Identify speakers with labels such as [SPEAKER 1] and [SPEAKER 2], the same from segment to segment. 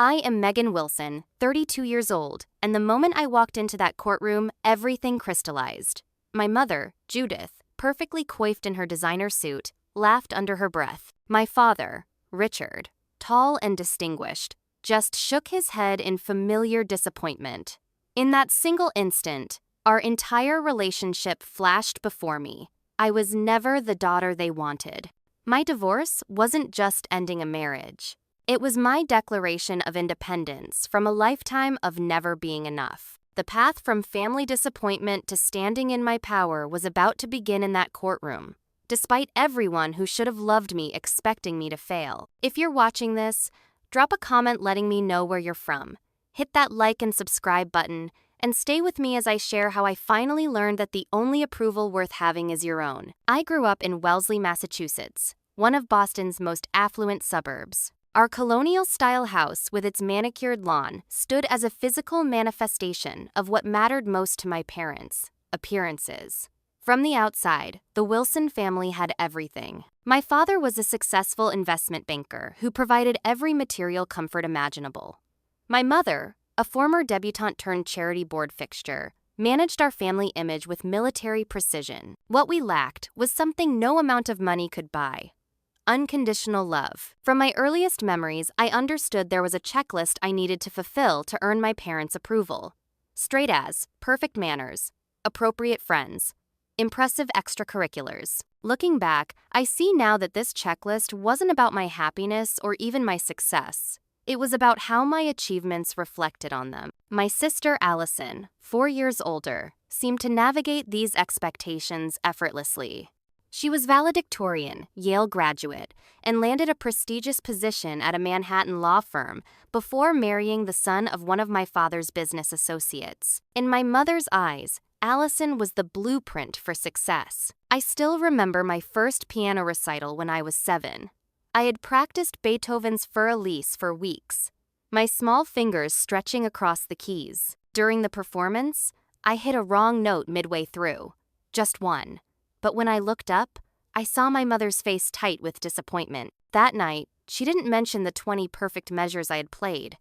[SPEAKER 1] I am Megan Wilson, 32 years old, and the moment I walked into that courtroom, everything crystallized. My mother, Judith, perfectly coiffed in her designer suit, laughed under her breath. My father, Richard, tall and distinguished, just shook his head in familiar disappointment. In that single instant, our entire relationship flashed before me. I was never the daughter they wanted. My divorce wasn't just ending a marriage. It was my declaration of independence from a lifetime of never being enough. The path from family disappointment to standing in my power was about to begin in that courtroom, despite everyone who should have loved me expecting me to fail. If you're watching this, drop a comment letting me know where you're from. Hit that like and subscribe button, and stay with me as I share how I finally learned that the only approval worth having is your own. I grew up in Wellesley, Massachusetts, one of Boston's most affluent suburbs. Our colonial-style house with its manicured lawn stood as a physical manifestation of what mattered most to my parents: appearances. From the outside, the Wilson family had everything. My father was a successful investment banker who provided every material comfort imaginable. My mother, a former debutante-turned-charity board fixture, managed our family image with military precision. What we lacked was something no amount of money could buy: unconditional love. From my earliest memories, I understood there was a checklist I needed to fulfill to earn my parents' approval. Straight A's, perfect manners, appropriate friends, impressive extracurriculars. Looking back, I see now that this checklist wasn't about my happiness or even my success. It was about how my achievements reflected on them. My sister Allison, 4 years older, seemed to navigate these expectations effortlessly. She was valedictorian, Yale graduate, and landed a prestigious position at a Manhattan law firm before marrying the son of one of my father's business associates. In my mother's eyes, Allison was the blueprint for success. I still remember my first piano recital when I was 7. I had practiced Beethoven's Für Elise for weeks, my small fingers stretching across the keys. During the performance, I hit a wrong note midway through, just one. But when I looked up, I saw my mother's face tight with disappointment. That night, she didn't mention the 20 perfect measures I had played,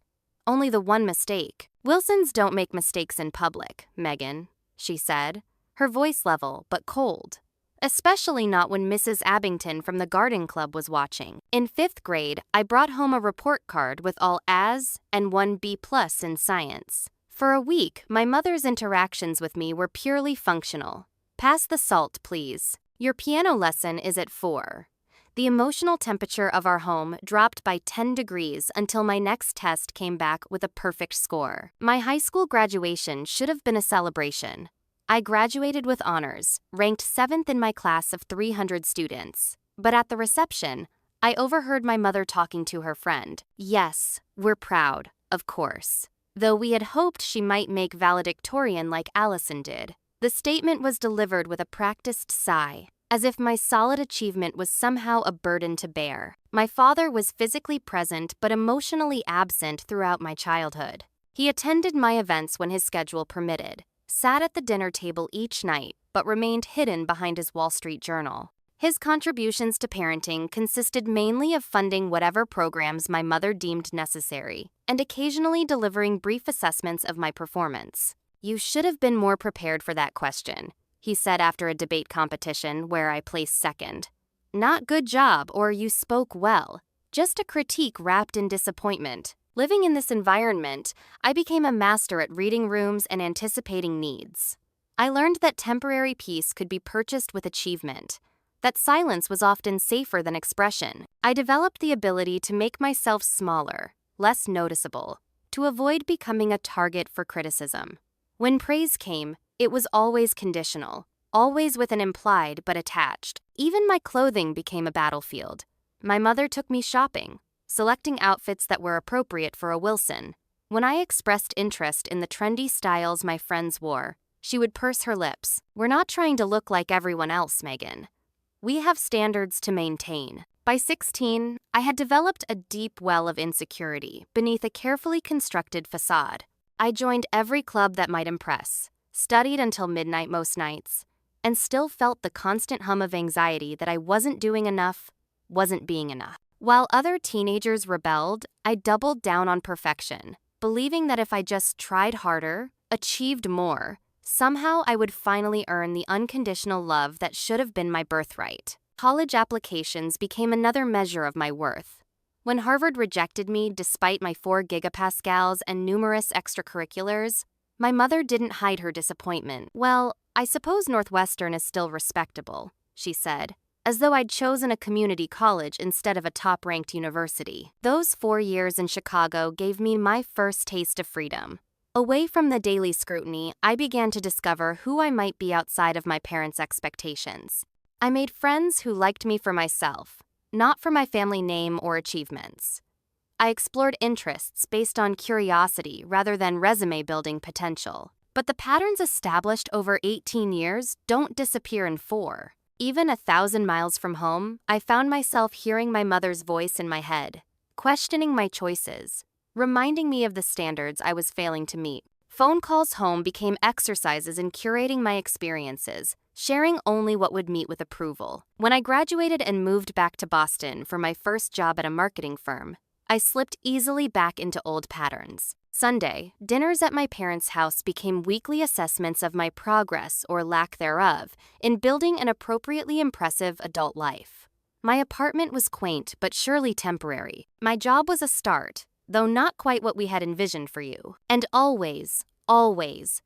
[SPEAKER 1] only the one mistake. "Wilsons don't make mistakes in public, Megan," she said, her voice level but cold. Especially not when Mrs. Abington from the garden club was watching. In 5th grade, I brought home a report card with all A's and 1 B+ in science. For a week, my mother's interactions with me were purely functional. "Pass the salt, please. Your piano lesson is at 4. The emotional temperature of our home dropped by 10 degrees until my next test came back with a perfect score. My high school graduation should have been a celebration. I graduated with honors, ranked 7th in my class of 300 students. But at the reception, I overheard my mother talking to her friend. "Yes, we're proud, of course," though we had hoped she might make valedictorian like Allison did. The statement was delivered with a practiced sigh, as if my solid achievement was somehow a burden to bear. My father was physically present but emotionally absent throughout my childhood. He attended my events when his schedule permitted, sat at the dinner table each night, but remained hidden behind his Wall Street Journal. His contributions to parenting consisted mainly of funding whatever programs my mother deemed necessary, and occasionally delivering brief assessments of my performance. "You should have been more prepared for that question," he said after a debate competition where I placed 2nd. "Not good job or you spoke well, just a critique wrapped in disappointment." Living in this environment, I became a master at reading rooms and anticipating needs. I learned that temporary peace could be purchased with achievement, that silence was often safer than expression. I developed the ability to make myself smaller, less noticeable, to avoid becoming a target for criticism. When praise came, it was always conditional, always with an implied but attached. Even my clothing became a battlefield. My mother took me shopping, selecting outfits that were appropriate for a Wilson. When I expressed interest in the trendy styles my friends wore, she would purse her lips. "We're not trying to look like everyone else, Megan. We have standards to maintain." By 16, I had developed a deep well of insecurity beneath a carefully constructed facade. I joined every club that might impress, studied until midnight most nights, and still felt the constant hum of anxiety that I wasn't doing enough, wasn't being enough. While other teenagers rebelled, I doubled down on perfection, believing that if I just tried harder, achieved more, somehow I would finally earn the unconditional love that should have been my birthright. College applications became another measure of my worth. When Harvard rejected me despite my 4 gigapascals and numerous extracurriculars, my mother didn't hide her disappointment. "Well, I suppose Northwestern is still respectable," she said, as though I'd chosen a community college instead of a top-ranked university. Those 4 years in Chicago gave me my first taste of freedom. Away from the daily scrutiny, I began to discover who I might be outside of my parents' expectations. I made friends who liked me for myself, not for my family name or achievements. I explored interests based on curiosity rather than resume-building potential. But the patterns established over 18 years don't disappear in 4. Even 1,000 miles from home, I found myself hearing my mother's voice in my head, questioning my choices, reminding me of the standards I was failing to meet. Phone calls home became exercises in curating my experiences, sharing only what would meet with approval. When I graduated and moved back to Boston for my first job at a marketing firm, I slipped easily back into old patterns. Sunday, dinners at my parents' house became weekly assessments of my progress or lack thereof in building an appropriately impressive adult life. My apartment was quaint but surely temporary. My job was a start, though not quite what we had envisioned for you. And always,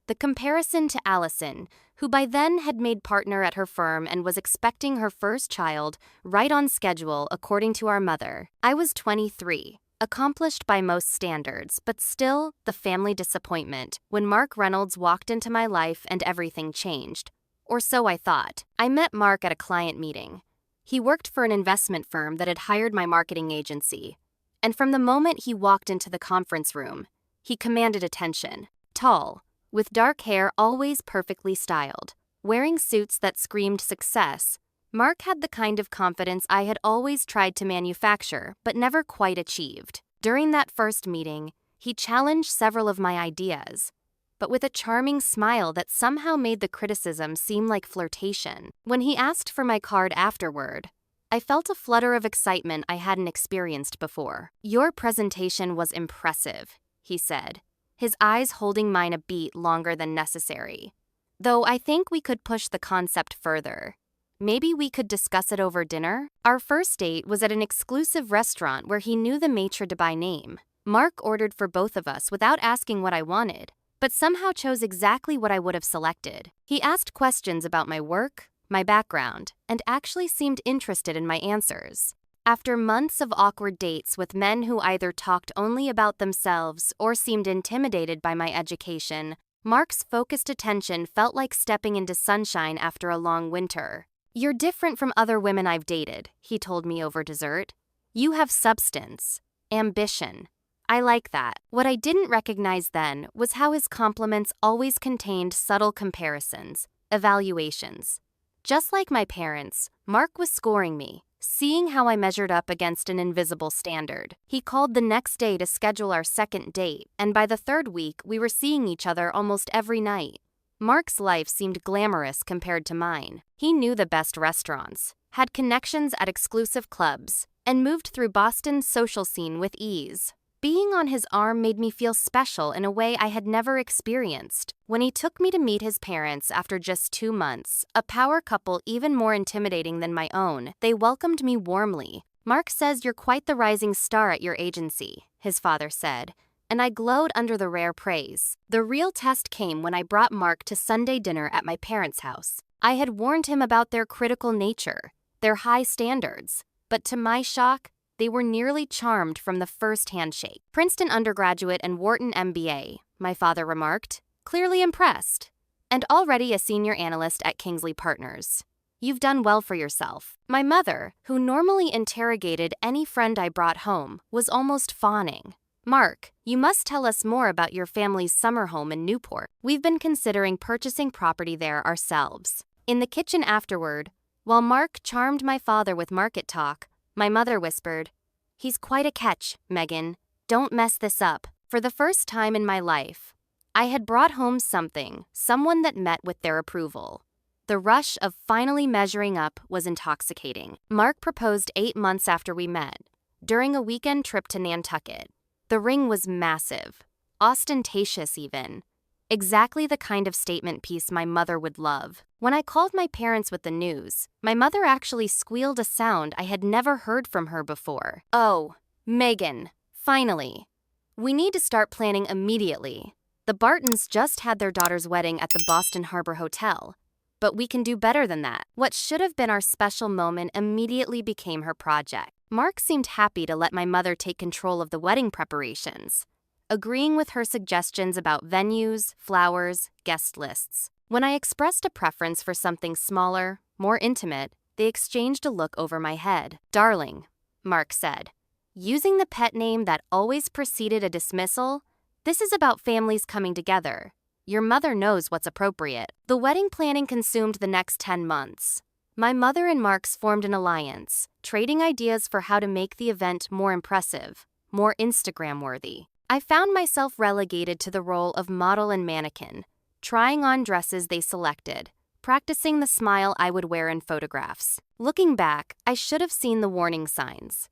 [SPEAKER 1] the comparison to Allison, who by then had made partner at her firm and was expecting her first child right on schedule according to our mother. I was 23. Accomplished by most standards, but still the family disappointment when Mark Reynolds walked into my life and everything changed. Or so I thought. I met Mark at a client meeting. He worked for an investment firm that had hired my marketing agency. And from the moment he walked into the conference room, he commanded attention. Tall, with dark hair always perfectly styled, wearing suits that screamed success, Mark had the kind of confidence I had always tried to manufacture but never quite achieved. During that first meeting, he challenged several of my ideas, but with a charming smile that somehow made the criticism seem like flirtation. When he asked for my card afterward, I felt a flutter of excitement I hadn't experienced before. "Your presentation was impressive," he said, his eyes holding mine a beat longer than necessary. "Though I think we could push the concept further. Maybe we could discuss it over dinner?" Our first date was at an exclusive restaurant where he knew the maitre d' by name. Mark ordered for both of us without asking what I wanted, but somehow chose exactly what I would have selected. He asked questions about my work, my background, and actually seemed interested in my answers. After months of awkward dates with men who either talked only about themselves or seemed intimidated by my education, Mark's focused attention felt like stepping into sunshine after a long winter. "You're different from other women I've dated," he told me over dessert. "You have substance, ambition. I like that." What I didn't recognize then was how his compliments always contained subtle comparisons, evaluations. Just like my parents, Mark was scoring me, seeing how I measured up against an invisible standard. He called the next day to schedule our second date, and by the third week, we were seeing each other almost every night. Mark's life seemed glamorous compared to mine. He knew the best restaurants, had connections at exclusive clubs, and moved through Boston's social scene with ease. Being on his arm made me feel special in a way I had never experienced. When he took me to meet his parents after just 2 months, a power couple even more intimidating than my own, they welcomed me warmly. "Mark says you're quite the rising star at your agency," his father said, and I glowed under the rare praise. The real test came when I brought Mark to Sunday dinner at my parents' house. I had warned him about their critical nature, their high standards, but to my shock, they were nearly charmed from the first handshake. "Princeton undergraduate and Wharton MBA," my father remarked, clearly impressed, "and already a senior analyst at Kingsley Partners. You've done well for yourself." My mother, who normally interrogated any friend I brought home, was almost fawning. "Mark, you must tell us more about your family's summer home in Newport. We've been considering purchasing property there ourselves." In the kitchen afterward, while Mark charmed my father with market talk, my mother whispered, "He's quite a catch, Megan. Don't mess this up." For the first time in my life, I had brought home someone that met with their approval. The rush of finally measuring up was intoxicating. Mark proposed 8 months after we met, during a weekend trip to Nantucket. The ring was massive, ostentatious even. Exactly the kind of statement piece my mother would love. When I called my parents with the news, my mother actually squealed a sound I had never heard from her before. "Oh, Megan, finally. We need to start planning immediately. The Bartons just had their daughter's wedding at the Boston Harbor Hotel. But we can do better than that." What should have been our special moment immediately became her project. Mark seemed happy to let my mother take control of the wedding preparations, agreeing with her suggestions about venues, flowers, guest lists. When I expressed a preference for something smaller, more intimate, they exchanged a look over my head. "Darling," Mark said, using the pet name that always preceded a dismissal, "this is about families coming together. Your mother knows what's appropriate." The wedding planning consumed the next 10 months. My mother and Mark's formed an alliance, trading ideas for how to make the event more impressive, more Instagram-worthy. I found myself relegated to the role of model and mannequin, trying on dresses they selected, practicing the smile I would wear in photographs. Looking back, I should have seen the warning signs.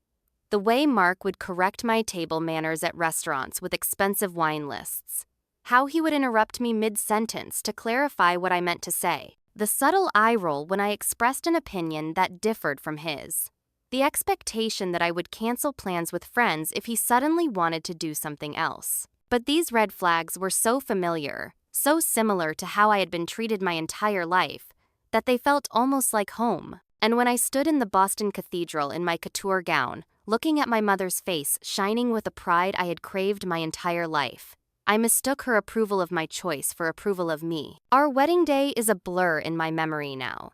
[SPEAKER 1] The way Mark would correct my table manners at restaurants with expensive wine lists. How he would interrupt me mid-sentence to clarify what I meant to say. The subtle eye roll when I expressed an opinion that differed from his. The expectation that I would cancel plans with friends if he suddenly wanted to do something else. But these red flags were so familiar, so similar to how I had been treated my entire life, that they felt almost like home. And when I stood in the Boston Cathedral in my couture gown, looking at my mother's face shining with a pride I had craved my entire life, I mistook her approval of my choice for approval of me. Our wedding day is a blur in my memory now.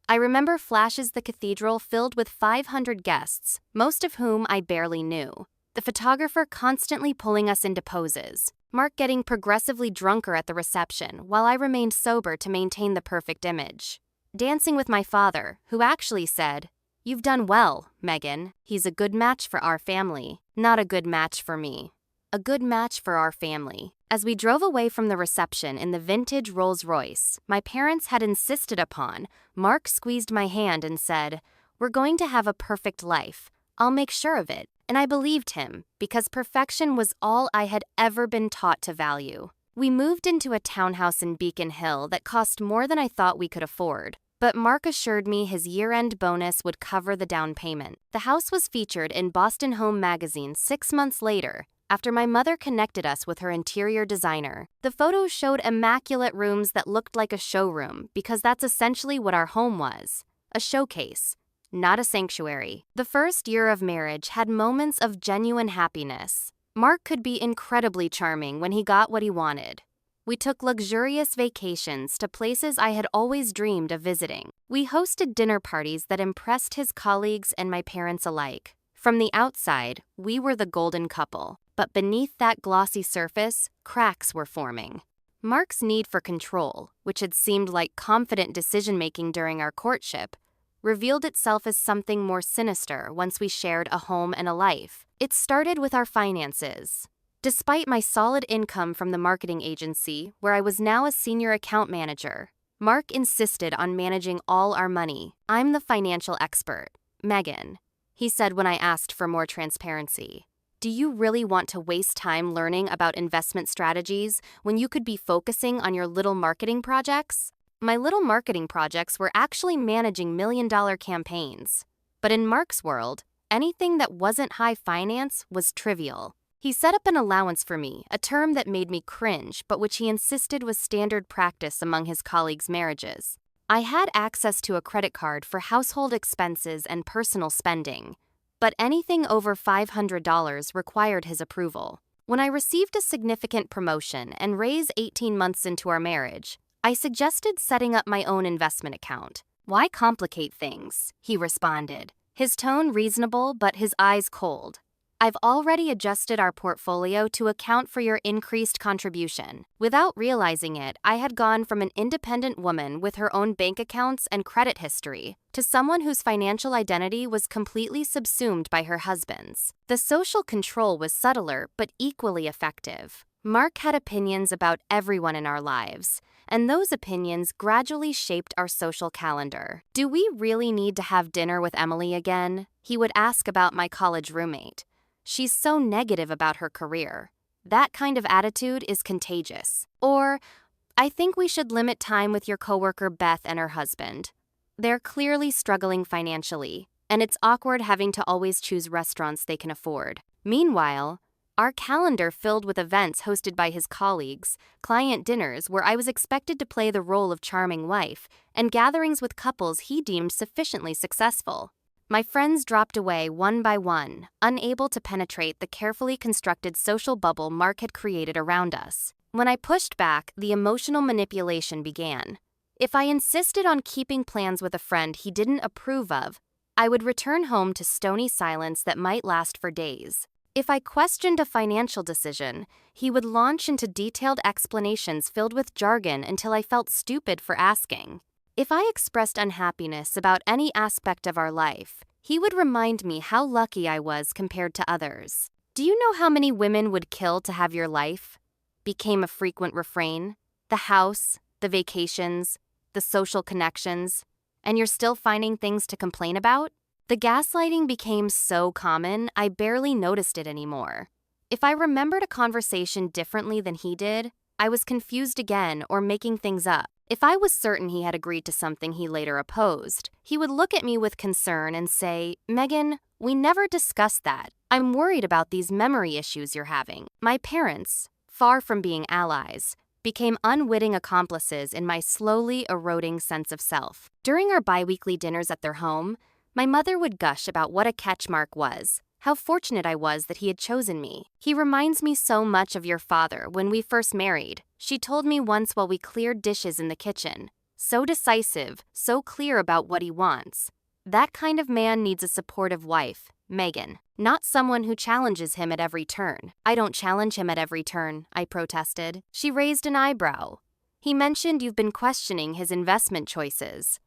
[SPEAKER 1] I remember flashes the cathedral filled with 500 guests, most of whom I barely knew. The photographer constantly pulling us into poses. Mark getting progressively drunker at the reception while I remained sober to maintain the perfect image. Dancing with my father, who actually said, "You've done well, Megan. He's a good match for our family." Not a good match for me. A good match for our family. As we drove away from the reception in the vintage Rolls-Royce my parents had insisted upon, Mark squeezed my hand and said, "We're going to have a perfect life. I'll make sure of it." And I believed him, because perfection was all I had ever been taught to value. We moved into a townhouse in Beacon Hill that cost more than I thought we could afford. But Mark assured me his year-end bonus would cover the down payment. The house was featured in Boston Home magazine 6 months later, after my mother connected us with her interior designer. The photos showed immaculate rooms that looked like a showroom, because that's essentially what our home was. A showcase, not a sanctuary. The first year of marriage had moments of genuine happiness. Mark could be incredibly charming when he got what he wanted. We took luxurious vacations to places I had always dreamed of visiting. We hosted dinner parties that impressed his colleagues and my parents alike. From the outside, we were the golden couple. But beneath that glossy surface, cracks were forming. Mark's need for control, which had seemed like confident decision-making during our courtship, revealed itself as something more sinister once we shared a home and a life. It started with our finances. Despite my solid income from the marketing agency, where I was now a senior account manager, Mark insisted on managing all our money. "I'm the financial expert, Megan," he said when I asked for more transparency. "Do you really want to waste time learning about investment strategies when you could be focusing on your little marketing projects?" My little marketing projects were actually managing million-dollar campaigns. But in Mark's world, anything that wasn't high finance was trivial. He set up an allowance for me, a term that made me cringe, but which he insisted was standard practice among his colleagues' marriages. I had access to a credit card for household expenses and personal spending, but anything over $500 required his approval. When I received a significant promotion and raise 18 months into our marriage, I suggested setting up my own investment account. "Why complicate things?" he responded, his tone reasonable but his eyes cold. "I've already adjusted our portfolio to account for your increased contribution." Without realizing it, I had gone from an independent woman with her own bank accounts and credit history to someone whose financial identity was completely subsumed by her husband's. The social control was subtler but equally effective. Mark had opinions about everyone in our lives, and those opinions gradually shaped our social calendar. "Do we really need to have dinner with Emily again?" He would ask about my college roommate. She's so negative about her career. That kind of attitude is contagious. Or, I think we should limit time with your coworker Beth and her husband. They're clearly struggling financially, and it's awkward having to always choose restaurants they can afford. Meanwhile, our calendar filled with events hosted by his colleagues, client dinners where I was expected to play the role of charming wife, and gatherings with couples he deemed sufficiently successful. My friends dropped away one by one, unable to penetrate the carefully constructed social bubble Mark had created around us. When I pushed back, the emotional manipulation began. If I insisted on keeping plans with a friend he didn't approve of, I would return home to stony silence that might last for days. If I questioned a financial decision, he would launch into detailed explanations filled with jargon until I felt stupid for asking. If I expressed unhappiness about any aspect of our life, he would remind me how lucky I was compared to others. "Do you know how many women would kill to have your life?" became a frequent refrain. The house, the vacations, the social connections, and you're still finding things to complain about? The gaslighting became so common, I barely noticed it anymore. If I remembered a conversation differently than he did, I was confused again or making things up. If I was certain he had agreed to something he later opposed, he would look at me with concern and say, "Megan, we never discussed that. I'm worried about these memory issues you're having." My parents, far from being allies, became unwitting accomplices in my slowly eroding sense of self. During our bi-weekly dinners at their home, my mother would gush about what a catch Mark was, how fortunate I was that he had chosen me. "He reminds me so much of your father when we first married," she told me once while we cleared dishes in the kitchen. "So decisive, so clear about what he wants. That kind of man needs a supportive wife, Megan, not someone who challenges him at every turn." "I don't challenge him at every turn," I protested. She raised an eyebrow. "He mentioned you've been questioning his investment choices.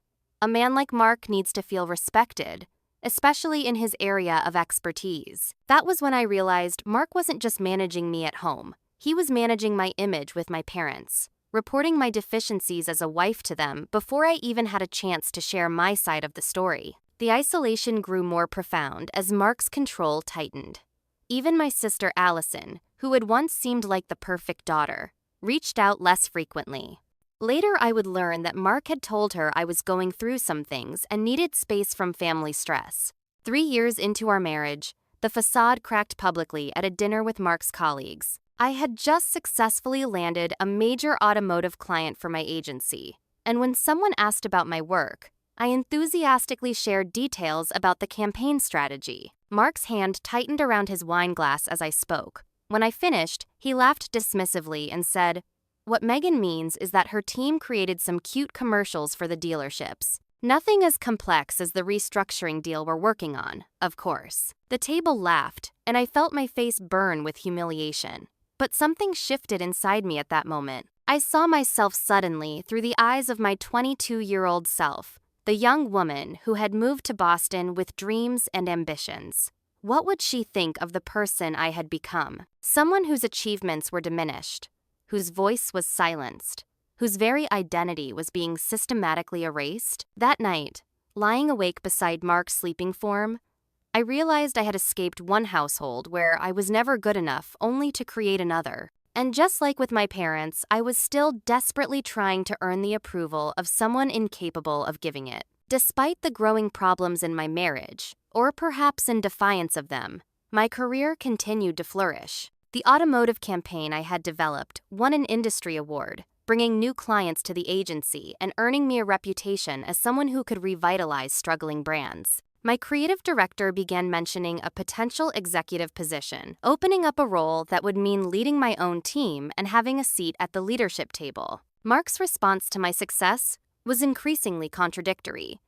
[SPEAKER 1] A man like Mark needs to feel respected, especially in his area of expertise." That was when I realized Mark wasn't just managing me at home. He was managing my image with my parents, reporting my deficiencies as a wife to them before I even had a chance to share my side of the story. The isolation grew more profound as Mark's control tightened. Even my sister Allison, who had once seemed like the perfect daughter, reached out less frequently. Later, I would learn that Mark had told her I was going through some things and needed space from family stress. 3 years into our marriage, the facade cracked publicly at a dinner with Mark's colleagues. I had just successfully landed a major automotive client for my agency, and when someone asked about my work, I enthusiastically shared details about the campaign strategy. Mark's hand tightened around his wine glass as I spoke. When I finished, he laughed dismissively and said, "What Megan means is that her team created some cute commercials for the dealerships. Nothing as complex as the restructuring deal we're working on, of course." The table laughed, and I felt my face burn with humiliation. But something shifted inside me at that moment. I saw myself suddenly through the eyes of my 22-year-old self, the young woman who had moved to Boston with dreams and ambitions. What would she think of the person I had become? Someone whose achievements were diminished, whose voice was silenced, whose very identity was being systematically erased? That night, lying awake beside Mark's sleeping form, I realized I had escaped one household where I was never good enough only to create another. And just like with my parents, I was still desperately trying to earn the approval of someone incapable of giving it. Despite the growing problems in my marriage, or perhaps in defiance of them, my career continued to flourish. The automotive campaign I had developed won an industry award, bringing new clients to the agency and earning me a reputation as someone who could revitalize struggling brands. My creative director began mentioning a potential executive position, opening up a role that would mean leading my own team and having a seat at the leadership table. Mark's response to my success was increasingly contradictory.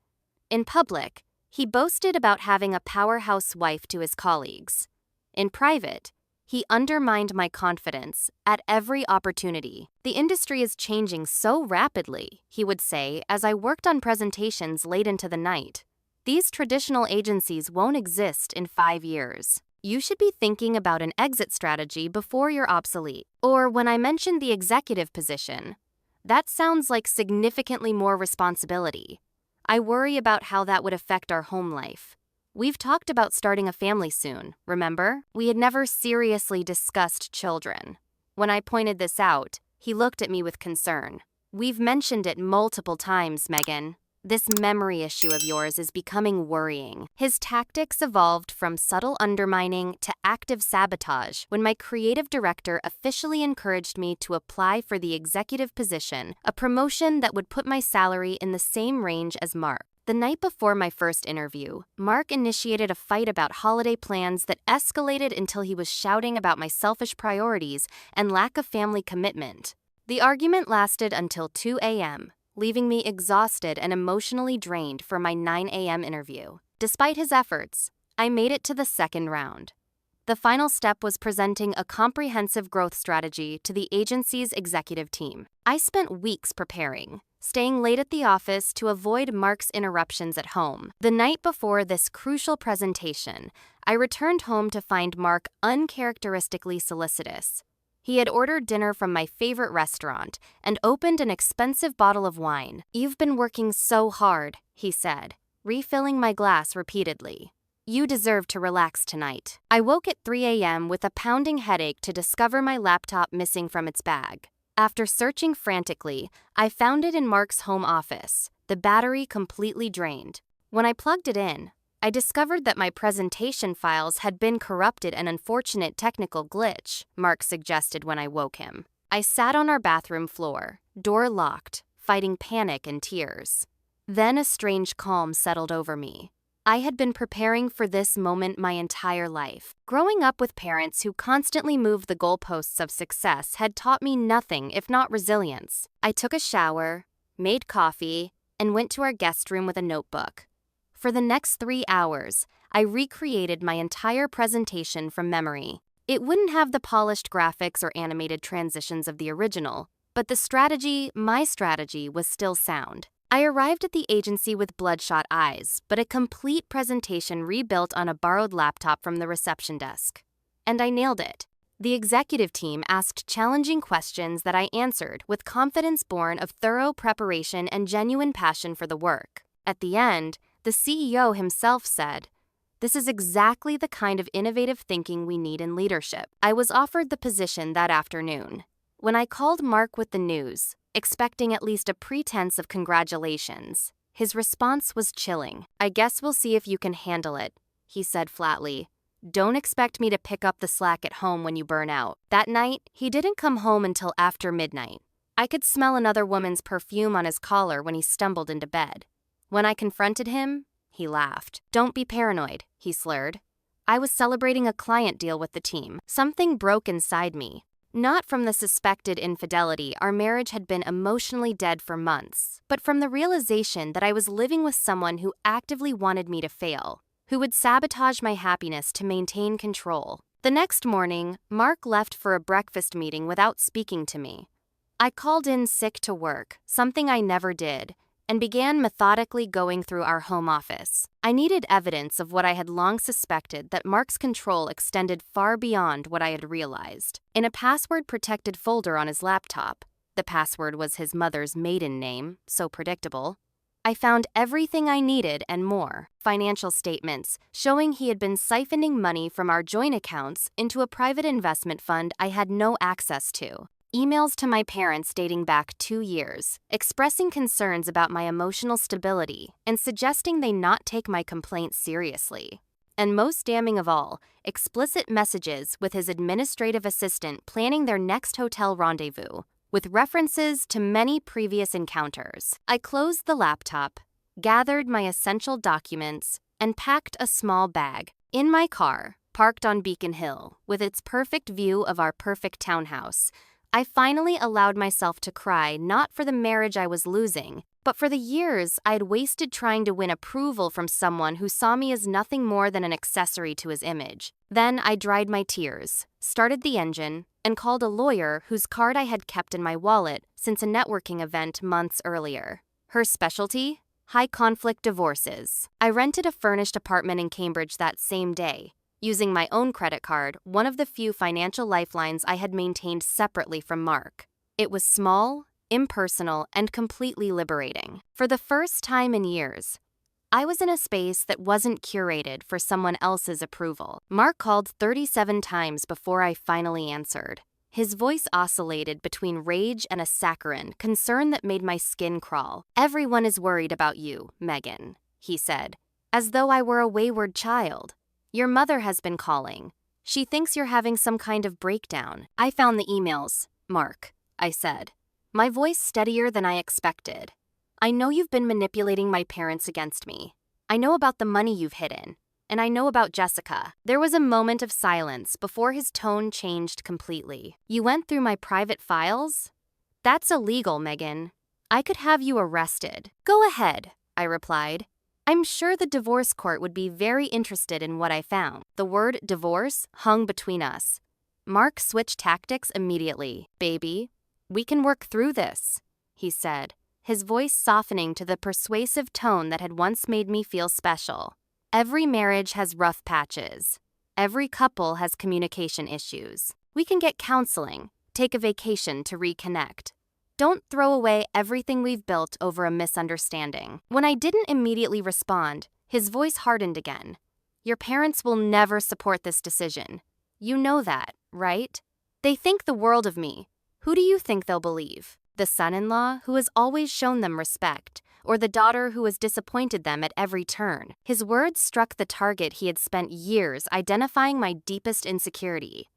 [SPEAKER 1] In public, he boasted about having a powerhouse wife to his colleagues. In private, he undermined my confidence at every opportunity. "The industry is changing so rapidly," he would say as I worked on presentations late into the night. "These traditional agencies won't exist in 5 years. You should be thinking about an exit strategy before you're obsolete." Or when I mentioned the executive position, "That sounds like significantly more responsibility. I worry about how that would affect our home life." We've talked about starting a family soon, remember? We had never seriously discussed children. When I pointed this out, he looked at me with concern. We've mentioned it multiple times, Megan. This memory issue of yours is becoming worrying. His tactics evolved from subtle undermining to active sabotage when my creative director officially encouraged me to apply for the executive position, a promotion that would put my salary in the same range as Mark. The night before my first interview, Mark initiated a fight about holiday plans that escalated until he was shouting about my selfish priorities and lack of family commitment. The argument lasted until 2 a.m., leaving me exhausted and emotionally drained for my 9 a.m. interview. Despite his efforts, I made it to the second round. The final step was presenting a comprehensive growth strategy to the agency's executive team. I spent weeks preparing, staying late at the office to avoid Mark's interruptions at home. The night before this crucial presentation, I returned home to find Mark uncharacteristically solicitous. He had ordered dinner from my favorite restaurant and opened an expensive bottle of wine. "You've been working so hard," he said, refilling my glass repeatedly. "You deserve to relax tonight." I woke at 3 a.m. with a pounding headache to discover my laptop missing from its bag. After searching frantically, I found it in Mark's home office, the battery completely drained. When I plugged it in, I discovered that my presentation files had been corrupted, an unfortunate technical glitch, Mark suggested when I woke him. I sat on our bathroom floor, door locked, fighting panic and tears. Then a strange calm settled over me. I had been preparing for this moment my entire life. Growing up with parents who constantly moved the goalposts of success had taught me nothing if not resilience. I took a shower, made coffee, and went to our guest room with a notebook. For the next 3 hours, I recreated my entire presentation from memory. It wouldn't have the polished graphics or animated transitions of the original, but the strategy, my strategy, was still sound. I arrived at the agency with bloodshot eyes, but a complete presentation rebuilt on a borrowed laptop from the reception desk. And I nailed it. The executive team asked challenging questions that I answered with confidence born of thorough preparation and genuine passion for the work. At the end, the CEO himself said, "This is exactly the kind of innovative thinking we need in leadership." I was offered the position that afternoon. When I called Mark with the news, expecting at least a pretense of congratulations, his response was chilling. "I guess we'll see if you can handle it," he said flatly. "Don't expect me to pick up the slack at home when you burn out." That night, he didn't come home until after midnight. I could smell another woman's perfume on his collar when he stumbled into bed. When I confronted him, he laughed. "Don't be paranoid," he slurred. I was celebrating a client deal with the team. Something broke inside me. Not from the suspected infidelity, our marriage had been emotionally dead for months, but from the realization that I was living with someone who actively wanted me to fail, who would sabotage my happiness to maintain control. The next morning, Mark left for a breakfast meeting without speaking to me. I called in sick to work, something I never did, and began methodically going through our home office. I needed evidence of what I had long suspected, that Mark's control extended far beyond what I had realized. In a password-protected folder on his laptop, the password was his mother's maiden name, so predictable, I found everything I needed and more. Financial statements showing he had been siphoning money from our joint accounts into a private investment fund I had no access to. Emails to my parents dating back 2 years, expressing concerns about my emotional stability and suggesting they not take my complaints seriously. And most damning of all, explicit messages with his administrative assistant planning their next hotel rendezvous, with references to many previous encounters. I closed the laptop, gathered my essential documents, and packed a small bag. In my car, parked on Beacon Hill, with its perfect view of our perfect townhouse, I finally allowed myself to cry, not for the marriage I was losing, but for the years I had wasted trying to win approval from someone who saw me as nothing more than an accessory to his image. Then I dried my tears, started the engine, and called a lawyer whose card I had kept in my wallet since a networking event months earlier. Her specialty? High-conflict divorces. I rented a furnished apartment in Cambridge that same day, using my own credit card, one of the few financial lifelines I had maintained separately from Mark. It was small, impersonal, and completely liberating. For the first time in years, I was in a space that wasn't curated for someone else's approval. Mark called 37 times before I finally answered. His voice oscillated between rage and a saccharine concern that made my skin crawl. "Everyone is worried about you, Megan," he said, as though I were a wayward child. "Your mother has been calling. She thinks you're having some kind of breakdown." "I found the emails, Mark," I said, my voice steadier than I expected. "I know you've been manipulating my parents against me. I know about the money you've hidden, and I know about Jessica." There was a moment of silence before his tone changed completely. "You went through my private files? That's illegal, Megan. I could have you arrested." "Go ahead," I replied. "I'm sure the divorce court would be very interested in what I found." The word divorce hung between us. Mark switched tactics immediately. "Baby, we can work through this," he said, his voice softening to the persuasive tone that had once made me feel special. "Every marriage has rough patches. Every couple has communication issues. We can get counseling, take a vacation to reconnect. Don't throw away everything we've built over a misunderstanding." When I didn't immediately respond, his voice hardened again. "Your parents will never support this decision. You know that, right? They think the world of me. Who do you think they'll believe? The son-in-law who has always shown them respect, or the daughter who has disappointed them at every turn?" His words struck the target he had spent years identifying my deepest insecurity.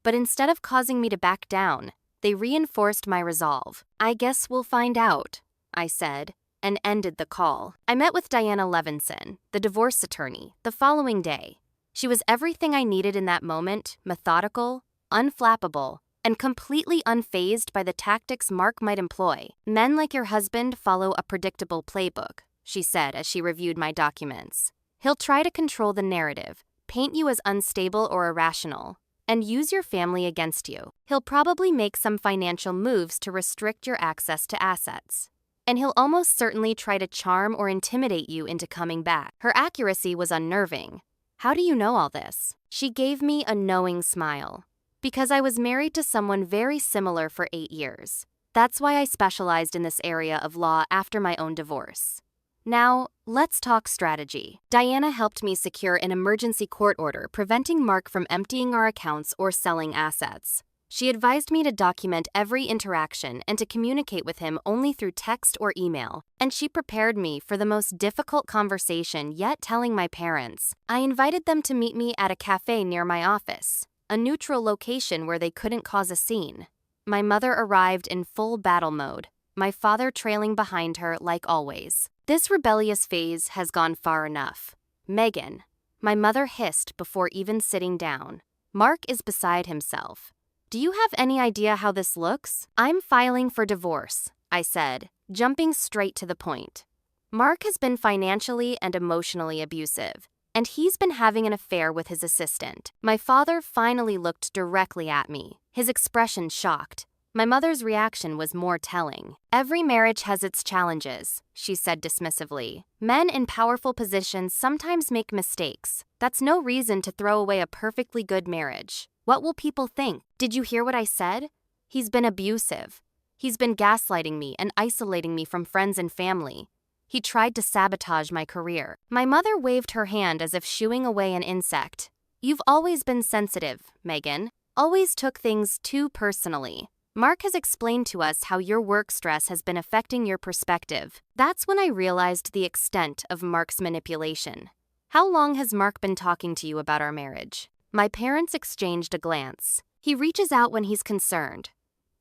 [SPEAKER 1] But instead of causing me to back down, they reinforced my resolve. "I guess we'll find out," I said, and ended the call. I met with Diana Levinson, the divorce attorney, the following day. She was everything I needed in that moment: methodical, unflappable, and completely unfazed by the tactics Mark might employ. "Men like your husband follow a predictable playbook," she said as she reviewed my documents. "He'll try to control the narrative, paint you as unstable or irrational, and use your family against you. He'll probably make some financial moves to restrict your access to assets. And he'll almost certainly try to charm or intimidate you into coming back." Her accuracy was unnerving. "How do you know all this?" She gave me a knowing smile. "Because I was married to someone very similar for 8 years. That's why I specialized in this area of law after my own divorce. Now, let's talk strategy." Diana helped me secure an emergency court order preventing Mark from emptying our accounts or selling assets. She advised me to document every interaction and to communicate with him only through text or email, and she prepared me for the most difficult conversation yet telling my parents. I invited them to meet me at a cafe near my office, a neutral location where they couldn't cause a scene. My mother arrived in full battle mode, my father trailing behind her like always. "This rebellious phase has gone far enough. Megan," my mother hissed before even sitting down. "Mark is beside himself. Do you have any idea how this looks?" "I'm filing for divorce," I said, jumping straight to the point. "Mark has been financially and emotionally abusive, and he's been having an affair with his assistant." My father finally looked directly at me, his expression shocked. My mother's reaction was more telling. "Every marriage has its challenges," she said dismissively. "Men in powerful positions sometimes make mistakes. That's no reason to throw away a perfectly good marriage. What will people think?" "Did you hear what I said? He's been abusive. He's been gaslighting me and isolating me from friends and family. He tried to sabotage my career." My mother waved her hand as if shooing away an insect. "You've always been sensitive, Megan. Always took things too personally. Mark has explained to us how your work stress has been affecting your perspective." That's when I realized the extent of Mark's manipulation. "How long has Mark been talking to you about our marriage?" My parents exchanged a glance. "He reaches out when he's concerned,"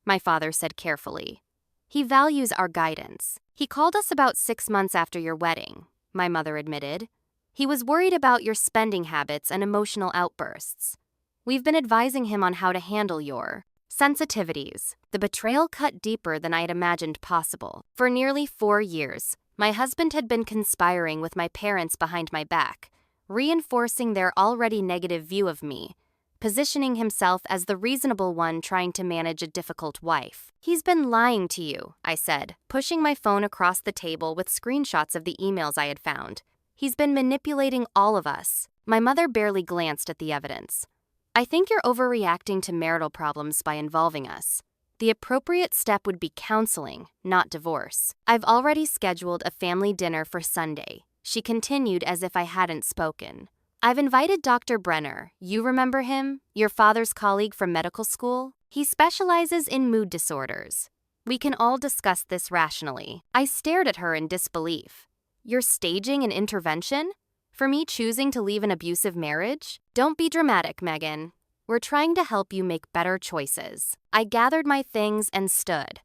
[SPEAKER 1] my father said carefully. "He values our guidance. He called us about 6 months after your wedding," my mother admitted. "He was worried about your spending habits and emotional outbursts. We've been advising him on how to handle your sensitivities." The betrayal cut deeper than I had imagined possible. For nearly 4 years, my husband had been conspiring with my parents behind my back, reinforcing their already negative view of me, positioning himself as the reasonable one trying to manage a difficult wife. "He's been lying to you," I said, pushing my phone across the table with screenshots of the emails I had found. "He's been manipulating all of us." My mother barely glanced at the evidence. "I think you're overreacting to marital problems by involving us. The appropriate step would be counseling, not divorce. I've already scheduled a family dinner for Sunday," she continued as if I hadn't spoken. I've invited Dr. Brenner. You remember him? Your father's colleague from medical school? He specializes in mood disorders. We can all discuss this rationally. I stared at her in disbelief. You're staging an intervention? For me choosing to leave an abusive marriage? Don't be dramatic, Megan. We're trying to help you make better choices. I gathered my things and stood.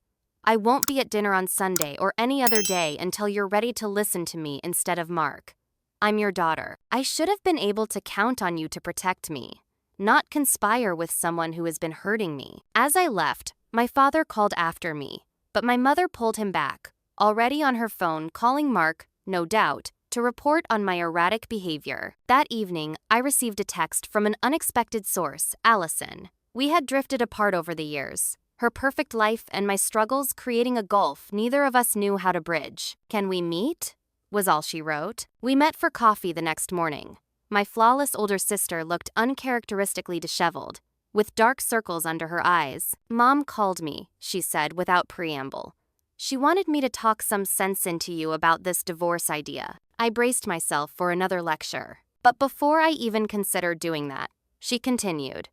[SPEAKER 1] I won't be at dinner on Sunday or any other day until you're ready to listen to me instead of Mark. I'm your daughter. I should have been able to count on you to protect me, not conspire with someone who has been hurting me. As I left, my father called after me, but my mother pulled him back, already on her phone calling Mark, no doubt, to report on my erratic behavior. That evening, I received a text from an unexpected source, Allison. We had drifted apart over the years. Her perfect life and my struggles creating a gulf neither of us knew how to bridge. Can we meet? Was all she wrote. We met for coffee the next morning. My flawless older sister looked uncharacteristically disheveled, with dark circles under her eyes. Mom called me, she said without preamble. She wanted me to talk some sense into you about this divorce idea. I braced myself for another lecture. But before I even considered doing that, she continued,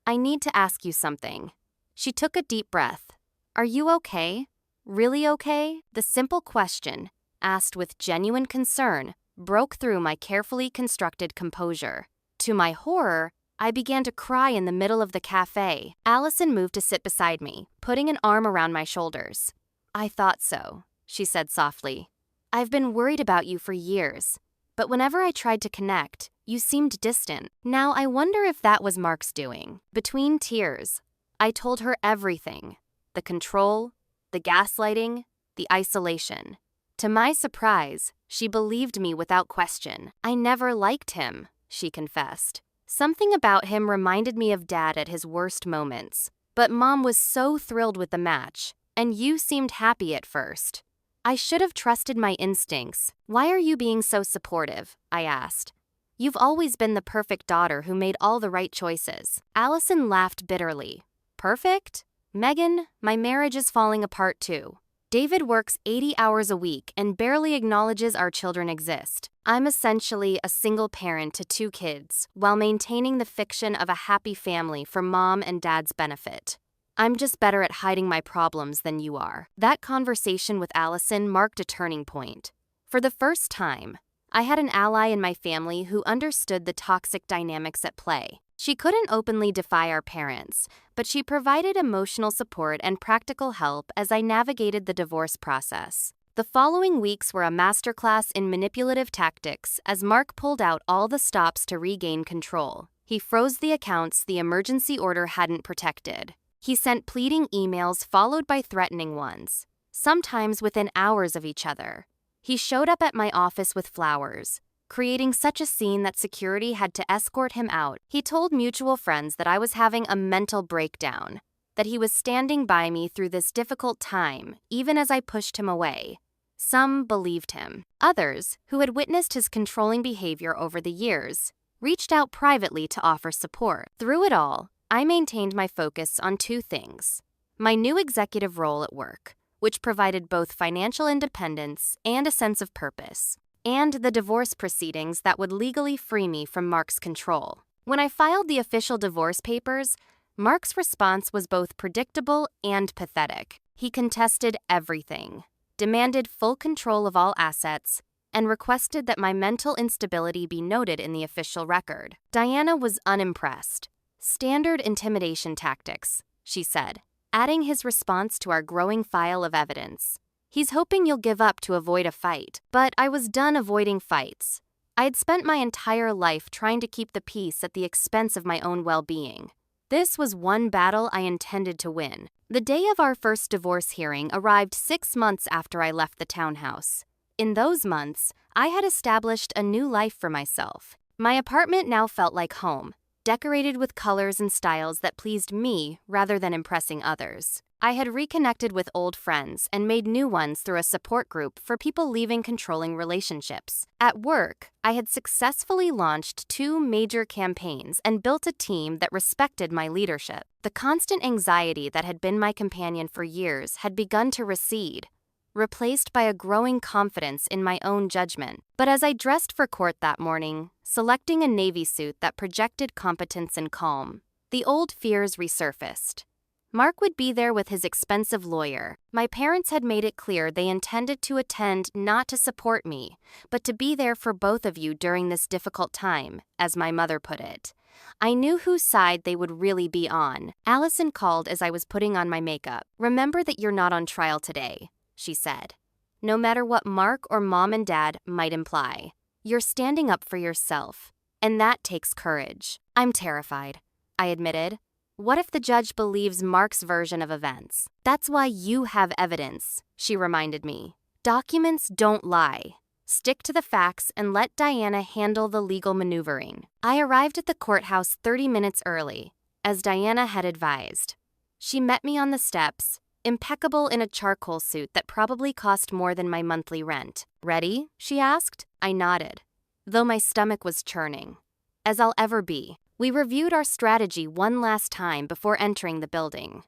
[SPEAKER 1] I need to ask you something. She took a deep breath. Are you okay? Really okay? The simple question, asked with genuine concern, broke through my carefully constructed composure. To my horror, I began to cry in the middle of the cafe. Allison moved to sit beside me, putting an arm around my shoulders. I thought so, she said softly. I've been worried about you for years, but whenever I tried to connect, you seemed distant. Now I wonder if that was Mark's doing. Between tears, I told her everything. The control, the gaslighting, the isolation. To my surprise, she believed me without question. I never liked him, she confessed. Something about him reminded me of Dad at his worst moments. But Mom was so thrilled with the match, and you seemed happy at first. I should have trusted my instincts. Why are you being so supportive? I asked. You've always been the perfect daughter who made all the right choices. Allison laughed bitterly. Perfect? Megan, my marriage is falling apart too. David works 80 hours a week and barely acknowledges our children exist. I'm essentially a single parent to 2 kids, while maintaining the fiction of a happy family for Mom and Dad's benefit. I'm just better at hiding my problems than you are. That conversation with Allison marked a turning point. For the first time, I had an ally in my family who understood the toxic dynamics at play. She couldn't openly defy our parents, but she provided emotional support and practical help as I navigated the divorce process. The following weeks were a masterclass in manipulative tactics as Mark pulled out all the stops to regain control. He froze the accounts the emergency order hadn't protected. He sent pleading emails followed by threatening ones, sometimes within hours of each other. He showed up at my office with flowers, creating such a scene that security had to escort him out. He told mutual friends that I was having a mental breakdown, that he was standing by me through this difficult time, even as I pushed him away. Some believed him. Others, who had witnessed his controlling behavior over the years, reached out privately to offer support. Through it all, I maintained my focus on 2 things. My new executive role at work, which provided both financial independence and a sense of purpose, and the divorce proceedings that would legally free me from Mark's control. When I filed the official divorce papers, Mark's response was both predictable and pathetic. He contested everything, demanded full control of all assets, and requested that my mental instability be noted in the official record. Diana was unimpressed. Standard intimidation tactics, she said, adding his response to our growing file of evidence. He's hoping you'll give up to avoid a fight. But I was done avoiding fights. I had spent my entire life trying to keep the peace at the expense of my own well-being. This was one battle I intended to win. The day of our first divorce hearing arrived 6 months after I left the townhouse. In those months, I had established a new life for myself. My apartment now felt like home, decorated with colors and styles that pleased me rather than impressing others. I had reconnected with old friends and made new ones through a support group for people leaving controlling relationships. At work, I had successfully launched 2 major campaigns and built a team that respected my leadership. The constant anxiety that had been my companion for years had begun to recede. replaced by a growing confidence in my own judgment. But as I dressed for court that morning, selecting a navy suit that projected competence and calm, the old fears resurfaced. Mark would be there with his expensive lawyer. My parents had made it clear they intended to attend not to support me, but to be there for both of you during this difficult time, as my mother put it. I knew whose side they would really be on. Allison called as I was putting on my makeup. "Remember that you're not on trial today," she said. "No matter what Mark or Mom and Dad might imply, you're standing up for yourself, and that takes courage." "I'm terrified," I admitted. "What if the judge believes Mark's version of events?" "That's why you have evidence," she reminded me. "Documents don't lie. Stick to the facts and let Diana handle the legal maneuvering." I arrived at the courthouse 30 minutes early, as Diana had advised. She met me on the steps, impeccable in a charcoal suit that probably cost more than my monthly rent. "Ready?" she asked. I nodded, though my stomach was churning. "As I'll ever be." We reviewed our strategy one last time before entering the building.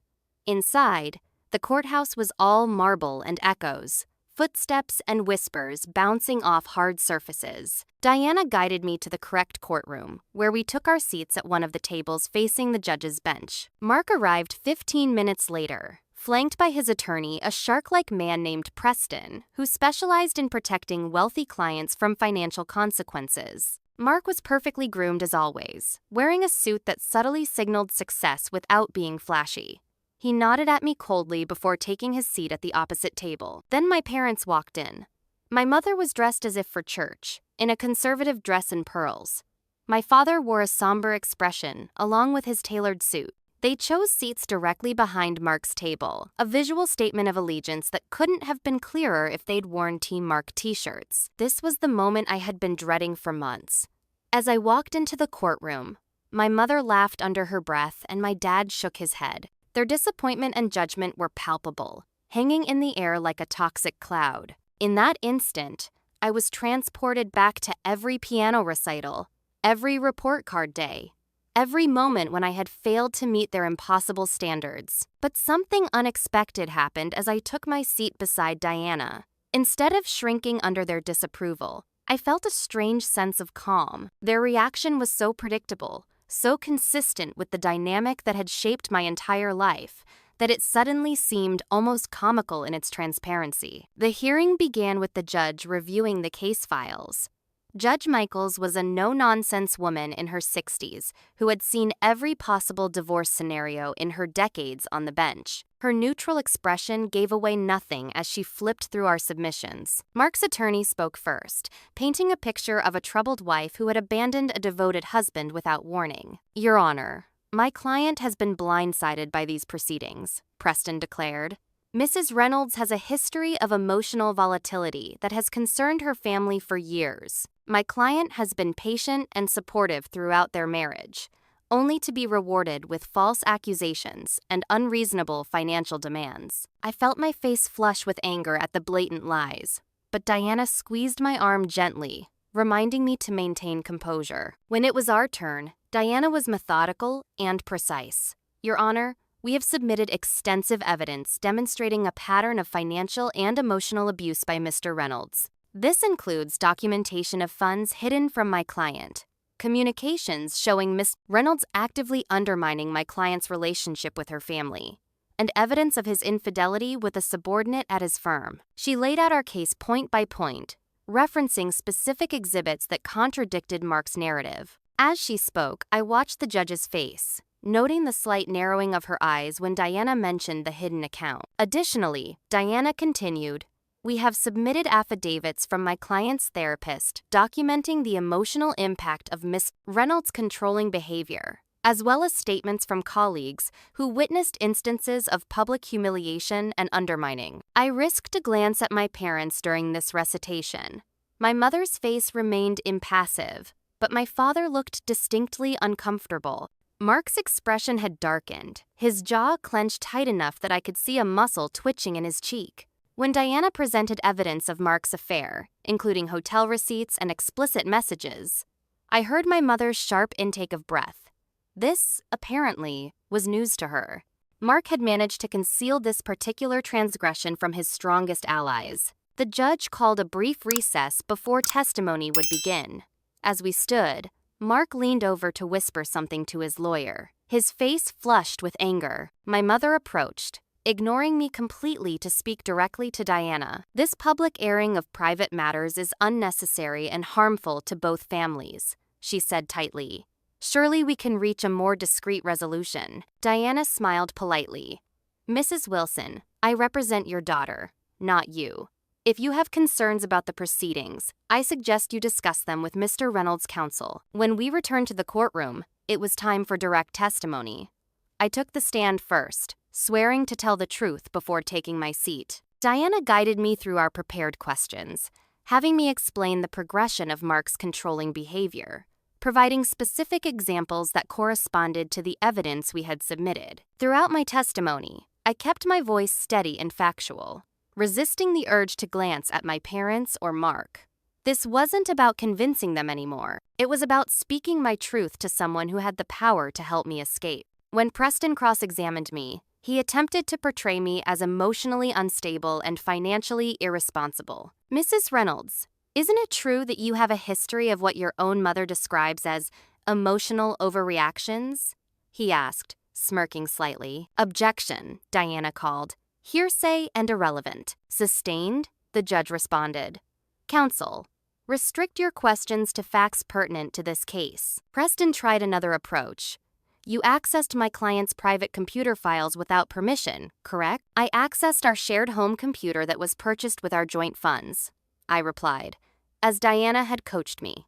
[SPEAKER 1] Inside, the courthouse was all marble and echoes, footsteps and whispers bouncing off hard surfaces. Diana guided me to the correct courtroom, where we took our seats at one of the tables facing the judge's bench. Mark arrived 15 minutes later, flanked by his attorney, a shark-like man named Preston, who specialized in protecting wealthy clients from financial consequences. Mark was perfectly groomed as always, wearing a suit that subtly signaled success without being flashy. He nodded at me coldly before taking his seat at the opposite table. Then my parents walked in. My mother was dressed as if for church, in a conservative dress and pearls. My father wore a somber expression, along with his tailored suit. They chose seats directly behind Mark's table, a visual statement of allegiance that couldn't have been clearer if they'd worn Team Mark t-shirts. This was the moment I had been dreading for months. As I walked into the courtroom, my mother laughed under her breath and my dad shook his head. Their disappointment and judgment were palpable, hanging in the air like a toxic cloud. In that instant, I was transported back to every piano recital, every report card day, every moment when I had failed to meet their impossible standards. But something unexpected happened as I took my seat beside Diana. Instead of shrinking under their disapproval, I felt a strange sense of calm. Their reaction was so predictable, so consistent with the dynamic that had shaped my entire life, that it suddenly seemed almost comical in its transparency. The hearing began with the judge reviewing the case files. Judge Michaels was a no-nonsense woman in her 60s who had seen every possible divorce scenario in her decades on the bench. Her neutral expression gave away nothing as she flipped through our submissions. Mark's attorney spoke first, painting a picture of a troubled wife who had abandoned a devoted husband without warning. "Your Honor, my client has been blindsided by these proceedings," Preston declared. "Mrs. Reynolds has a history of emotional volatility that has concerned her family for years. My client has been patient and supportive throughout their marriage, only to be rewarded with false accusations and unreasonable financial demands." I felt my face flush with anger at the blatant lies, but Diana squeezed my arm gently, reminding me to maintain composure. When it was our turn, Diana was methodical and precise. "Your Honor, we have submitted extensive evidence demonstrating a pattern of financial and emotional abuse by Mr. Reynolds. This includes documentation of funds hidden from my client, communications showing Ms. Reynolds actively undermining my client's relationship with her family, and evidence of his infidelity with a subordinate at his firm." She laid out our case point by point, referencing specific exhibits that contradicted Mark's narrative. As she spoke, I watched the judge's face, noting the slight narrowing of her eyes when Diana mentioned the hidden account. Additionally, Diana continued, "We have submitted affidavits from my client's therapist documenting the emotional impact of Ms. Reynolds' controlling behavior, as well as statements from colleagues who witnessed instances of public humiliation and undermining." I risked a glance at my parents during this recitation. My mother's face remained impassive, but my father looked distinctly uncomfortable. Mark's expression had darkened, his jaw clenched tight enough that I could see a muscle twitching in his cheek. When Diana presented evidence of Mark's affair, including hotel receipts and explicit messages, I heard my mother's sharp intake of breath. This, apparently, was news to her. Mark had managed to conceal this particular transgression from his strongest allies. The judge called a brief recess before testimony would begin. As we stood, Mark leaned over to whisper something to his lawyer. His face flushed with anger. My mother approached, ignoring me completely to speak directly to Diana. This public airing of private matters is unnecessary and harmful to both families, she said tightly. Surely we can reach a more discreet resolution. Diana smiled politely. Mrs. Wilson, I represent your daughter, not you. If you have concerns about the proceedings, I suggest you discuss them with Mr. Reynolds' counsel. When we returned to the courtroom, it was time for direct testimony. I took the stand first, swearing to tell the truth before taking my seat. Diana guided me through our prepared questions, having me explain the progression of Mark's controlling behavior, providing specific examples that corresponded to the evidence we had submitted. Throughout my testimony, I kept my voice steady and factual, resisting the urge to glance at my parents or Mark. This wasn't about convincing them anymore. It was about speaking my truth to someone who had the power to help me escape. When Preston cross-examined me, he attempted to portray me as emotionally unstable and financially irresponsible. Mrs. Reynolds, isn't it true that you have a history of what your own mother describes as emotional overreactions? He asked, smirking slightly. Objection, Diana called. Hearsay and irrelevant. Sustained, the judge responded. Counsel, restrict your questions to facts pertinent to this case. Preston tried another approach. You accessed my client's private computer files without permission, correct? I accessed our shared home computer that was purchased with our joint funds, I replied, as Diana had coached me.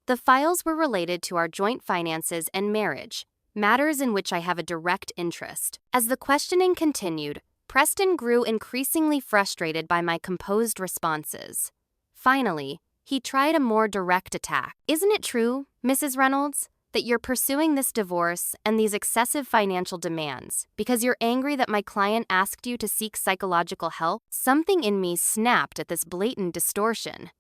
[SPEAKER 1] The files were related to our joint finances and marriage, matters in which I have a direct interest. As the questioning continued, Preston grew increasingly frustrated by my composed responses. Finally, he tried a more direct attack. Isn't it true, Mrs. Reynolds, that you're pursuing this divorce and these excessive financial demands because you're angry that my client asked you to seek psychological help? Something in me snapped at this blatant distortion.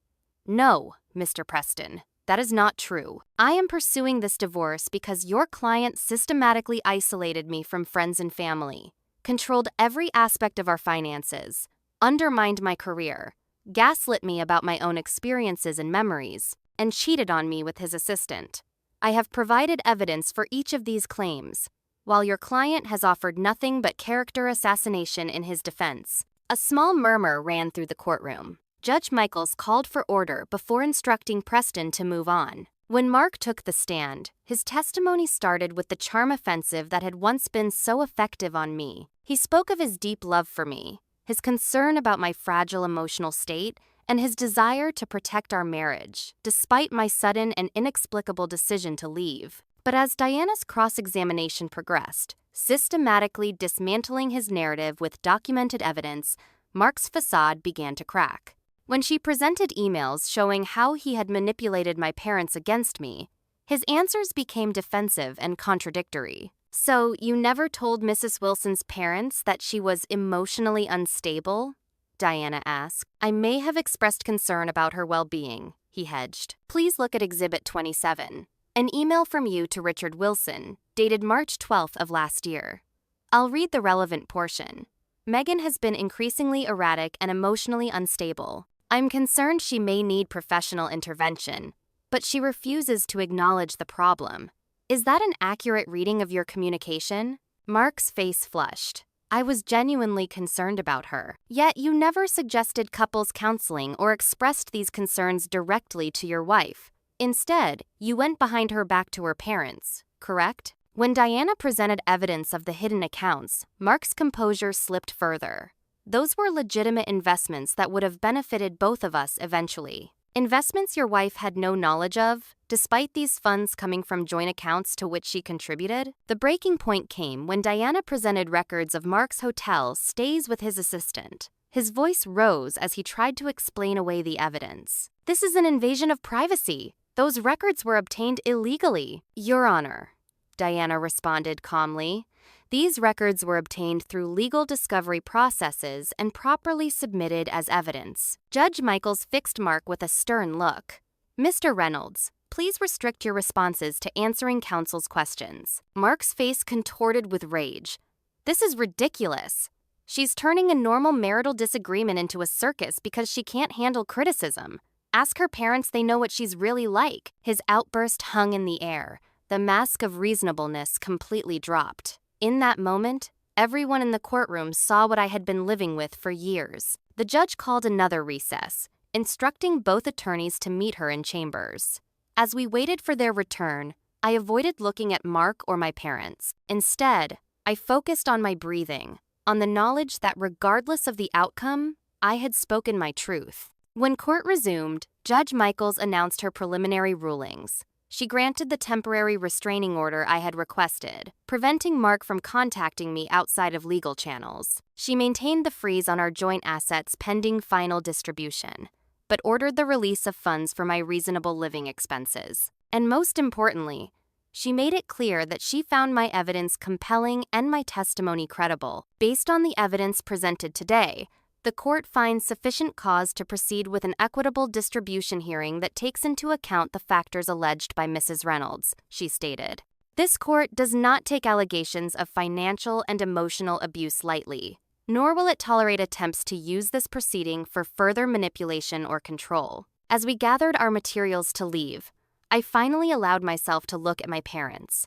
[SPEAKER 1] No, Mr. Preston, that is not true. I am pursuing this divorce because your client systematically isolated me from friends and family, controlled every aspect of our finances, undermined my career, gaslit me about my own experiences and memories, and cheated on me with his assistant. I have provided evidence for each of these claims, while your client has offered nothing but character assassination in his defense. A small murmur ran through the courtroom. Judge Michaels called for order before instructing Preston to move on. When Mark took the stand, his testimony started with the charm offensive that had once been so effective on me. He spoke of his deep love for me, his concern about my fragile emotional state, and his desire to protect our marriage, despite my sudden and inexplicable decision to leave. But as Diana's cross-examination progressed, systematically dismantling his narrative with documented evidence, Mark's facade began to crack. When she presented emails showing how he had manipulated my parents against me, his answers became defensive and contradictory. So, you never told Mrs. Wilson's parents that she was emotionally unstable? Diana asked. I may have expressed concern about her well-being, he hedged. Please look at Exhibit 27, an email from you to Richard Wilson, dated March 12th of last year. I'll read the relevant portion. Megan has been increasingly erratic and emotionally unstable. I'm concerned she may need professional intervention, but she refuses to acknowledge the problem. Is that an accurate reading of your communication? Mark's face flushed. I was genuinely concerned about her. Yet you never suggested couples counseling or expressed these concerns directly to your wife. Instead, you went behind her back to her parents, correct? When Diana presented evidence of the hidden accounts, Mark's composure slipped further. Those were legitimate investments that would have benefited both of us eventually. Investments your wife had no knowledge of, despite these funds coming from joint accounts to which she contributed? The breaking point came when Diana presented records of Mark's hotel stays with his assistant. His voice rose as he tried to explain away the evidence. This is an invasion of privacy. Those records were obtained illegally. Your Honor, Diana responded calmly. These records were obtained through legal discovery processes and properly submitted as evidence. Judge Michaels fixed Mark with a stern look. Mr. Reynolds, please restrict your responses to answering counsel's questions. Mark's face contorted with rage. This is ridiculous. She's turning a normal marital disagreement into a circus because she can't handle criticism. Ask her parents, they know what she's really like. His outburst hung in the air. The mask of reasonableness completely dropped. In that moment, everyone in the courtroom saw what I had been living with for years. The judge called another recess, instructing both attorneys to meet her in chambers. As we waited for their return, I avoided looking at Mark or my parents. Instead, I focused on my breathing, on the knowledge that regardless of the outcome, I had spoken my truth. When court resumed, Judge Michaels announced her preliminary rulings. She granted the temporary restraining order I had requested, preventing Mark from contacting me outside of legal channels. She maintained the freeze on our joint assets pending final distribution, but ordered the release of funds for my reasonable living expenses. And most importantly, she made it clear that she found my evidence compelling and my testimony credible. Based on the evidence presented today, the court finds sufficient cause to proceed with an equitable distribution hearing that takes into account the factors alleged by Mrs. Reynolds, she stated. This court does not take allegations of financial and emotional abuse lightly, nor will it tolerate attempts to use this proceeding for further manipulation or control. As we gathered our materials to leave, I finally allowed myself to look at my parents.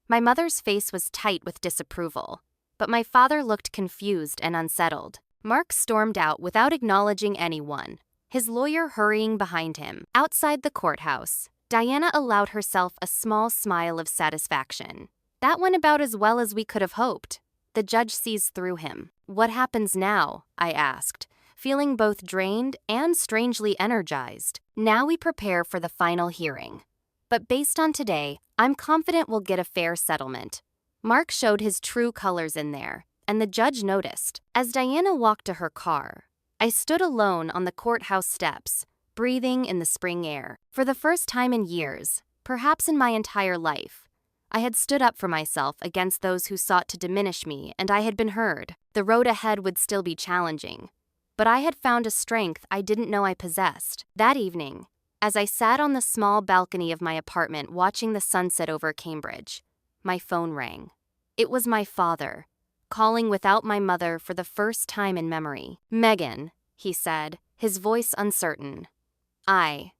[SPEAKER 1] My mother's face was tight with disapproval, but my father looked confused and unsettled. Mark stormed out without acknowledging anyone, his lawyer hurrying behind him. Outside the courthouse, Diana allowed herself a small smile of satisfaction. That went about as well as we could have hoped. The judge sees through him. What happens now? I asked, feeling both drained and strangely energized. Now we prepare for the final hearing. But based on today, I'm confident we'll get a fair settlement. Mark showed his true colors in there, and the judge noticed. As Diana walked to her car, I stood alone on the courthouse steps, breathing in the spring air. For the first time in years, perhaps in my entire life, I had stood up for myself against those who sought to diminish me, and I had been heard. The road ahead would still be challenging, but I had found a strength I didn't know I possessed. That evening, as I sat on the small balcony of my apartment watching the sunset over Cambridge, my phone rang. It was my father, calling without my mother for the first time in memory. "Megan," he said, his voice uncertain. I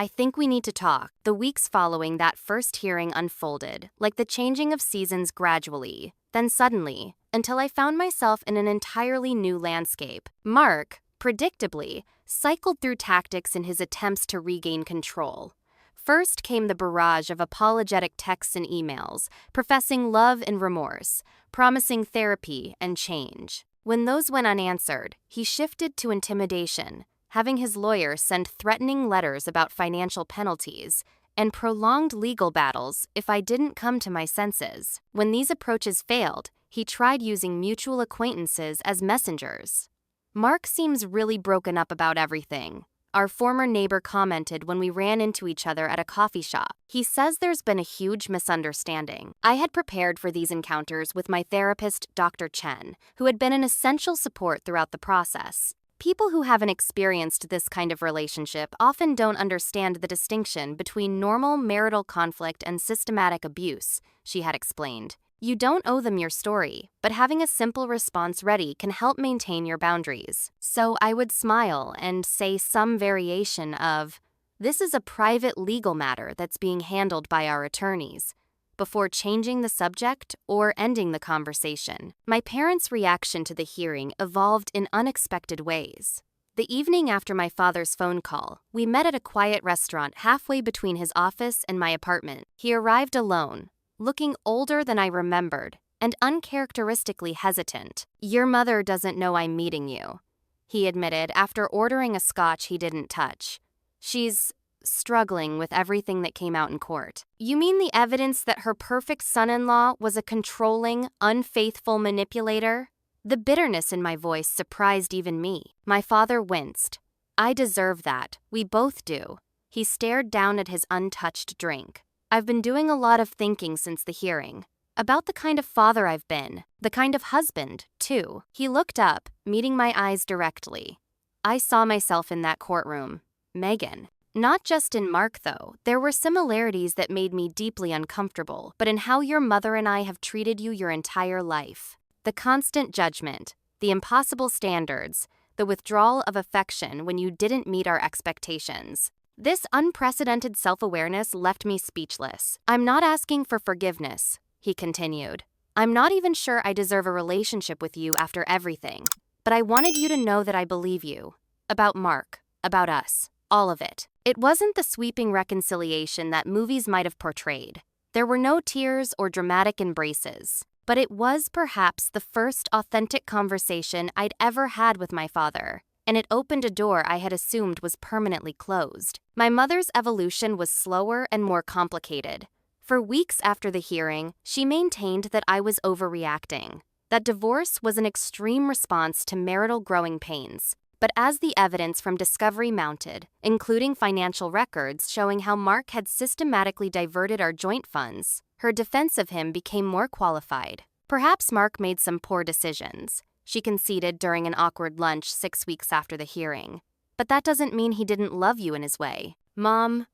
[SPEAKER 1] think we need to talk." The weeks following that first hearing unfolded, like the changing of seasons gradually, then suddenly, until I found myself in an entirely new landscape. Mark, predictably, cycled through tactics in his attempts to regain control. First came the barrage of apologetic texts and emails, professing love and remorse, promising therapy and change. When those went unanswered, he shifted to intimidation, having his lawyer send threatening letters about financial penalties and prolonged legal battles if I didn't come to my senses. When these approaches failed, he tried using mutual acquaintances as messengers. "Mark seems really broken up about everything," our former neighbor commented when we ran into each other at a coffee shop. "He says there's been a huge misunderstanding." I had prepared for these encounters with my therapist, Dr. Chen, who had been an essential support throughout the process. People who haven't experienced this kind of relationship often don't understand the distinction between normal marital conflict and systematic abuse, she had explained. You don't owe them your story, but having a simple response ready can help maintain your boundaries. So I would smile and say some variation of, "This is a private legal matter that's being handled by our attorneys," before changing the subject or ending the conversation. My parents' reaction to the hearing evolved in unexpected ways. The evening after my father's phone call, we met at a quiet restaurant halfway between his office and my apartment. He arrived alone, looking older than I remembered, and uncharacteristically hesitant. "Your mother doesn't know I'm meeting you," he admitted after ordering a scotch he didn't touch. "She's struggling with everything that came out in court." "You mean the evidence that her perfect son-in-law was a controlling, unfaithful manipulator?" The bitterness in my voice surprised even me. My father winced. "I deserve that. We both do." He stared down at his untouched drink. "I've been doing a lot of thinking since the hearing. About the kind of father I've been. The kind of husband, too." He looked up, meeting my eyes directly. I saw myself in that courtroom. Megan. Not just in Mark, though. There were similarities that made me deeply uncomfortable, but in how your mother and I have treated you your entire life. The constant judgment, the impossible standards, the withdrawal of affection when you didn't meet our expectations. This unprecedented self-awareness left me speechless. I'm not asking for forgiveness, he continued. I'm not even sure I deserve a relationship with you after everything. But I wanted you to know that I believe you. About Mark, about us, all of it. It wasn't the sweeping reconciliation that movies might have portrayed. There were no tears or dramatic embraces. But it was perhaps the first authentic conversation I'd ever had with my father, and it opened a door I had assumed was permanently closed. My mother's evolution was slower and more complicated. For weeks after the hearing, she maintained that I was overreacting, that divorce was an extreme response to marital growing pains. But as the evidence from discovery mounted, including financial records showing how Mark had systematically diverted our joint funds, her defense of him became more qualified. Perhaps Mark made some poor decisions, she conceded during an awkward lunch 6 weeks after the hearing. But that doesn't mean he didn't love you in his way. Mom,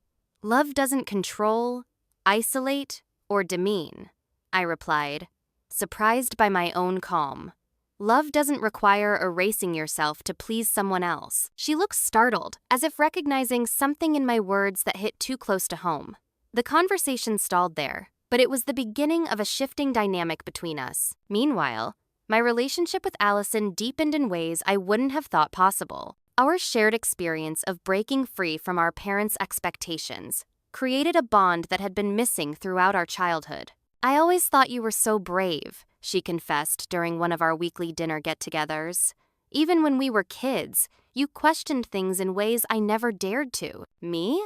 [SPEAKER 1] love doesn't control, isolate, or demean, I replied, surprised by my own calm. Love doesn't require erasing yourself to please someone else. She looked startled, as if recognizing something in my words that hit too close to home. The conversation stalled there, but it was the beginning of a shifting dynamic between us. Meanwhile, my relationship with Allison deepened in ways I wouldn't have thought possible. Our shared experience of breaking free from our parents' expectations created a bond that had been missing throughout our childhood. I always thought you were so brave, she confessed during one of our weekly dinner get-togethers. Even when we were kids, you questioned things in ways I never dared to. Me?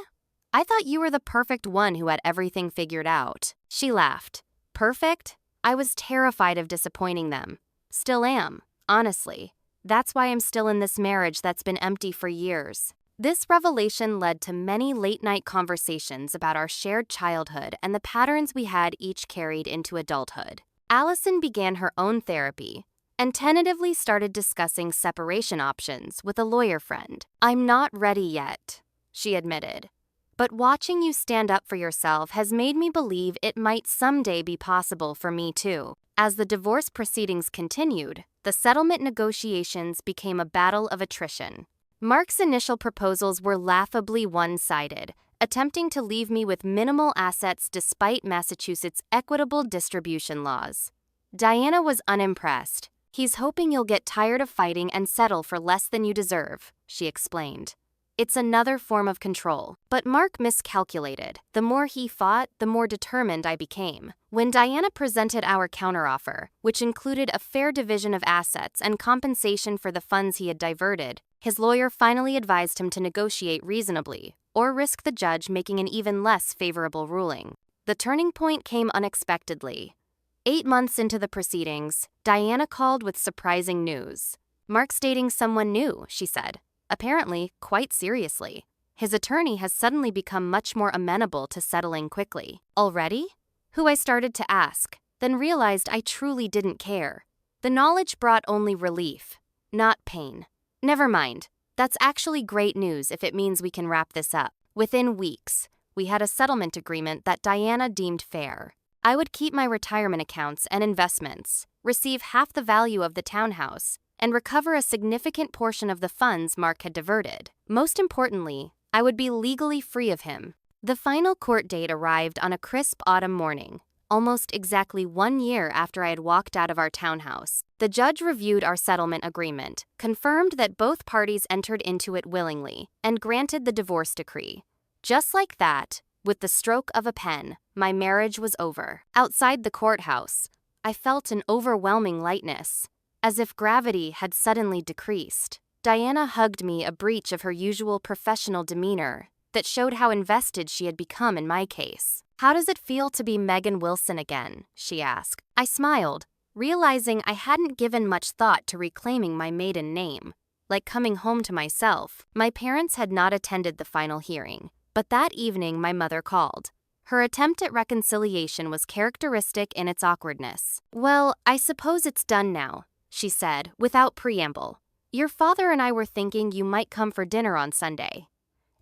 [SPEAKER 1] I thought you were the perfect one who had everything figured out. She laughed. Perfect? I was terrified of disappointing them. Still am, honestly. That's why I'm still in this marriage that's been empty for years. This revelation led to many late-night conversations about our shared childhood and the patterns we had each carried into adulthood. Allison began her own therapy and tentatively started discussing separation options with a lawyer friend. I'm not ready yet, she admitted. But watching you stand up for yourself has made me believe it might someday be possible for me too. As the divorce proceedings continued, the settlement negotiations became a battle of attrition. Mark's initial proposals were laughably one-sided, attempting to leave me with minimal assets despite Massachusetts' equitable distribution laws. Diana was unimpressed. He's hoping you'll get tired of fighting and settle for less than you deserve, she explained. It's another form of control. But Mark miscalculated. The more he fought, the more determined I became. When Diana presented our counteroffer, which included a fair division of assets and compensation for the funds he had diverted, his lawyer finally advised him to negotiate reasonably, or risk the judge making an even less favorable ruling. The turning point came unexpectedly. 8 months into the proceedings, Diana called with surprising news. Mark's dating someone new, she said. Apparently, quite seriously. His attorney has suddenly become much more amenable to settling quickly. Already? Who I started to ask, then realized I truly didn't care. The knowledge brought only relief, not pain. Never mind. That's actually great news if it means we can wrap this up. Within weeks, we had a settlement agreement that Diana deemed fair. I would keep my retirement accounts and investments, receive half the value of the townhouse, and recover a significant portion of the funds Mark had diverted. Most importantly, I would be legally free of him. The final court date arrived on a crisp autumn morning, almost exactly 1 year after I had walked out of our townhouse. The judge reviewed our settlement agreement, confirmed that both parties entered into it willingly, and granted the divorce decree. Just like that, with the stroke of a pen, my marriage was over. Outside the courthouse, I felt an overwhelming lightness, as if gravity had suddenly decreased. Diana hugged me, a breach of her usual professional demeanor that showed how invested she had become in my case. How does it feel to be Megan Wilson again? She asked. I smiled, realizing I hadn't given much thought to reclaiming my maiden name, like coming home to myself. My parents had not attended the final hearing, but that evening my mother called. Her attempt at reconciliation was characteristic in its awkwardness. Well, I suppose it's done now, she said, without preamble. Your father and I were thinking you might come for dinner on Sunday.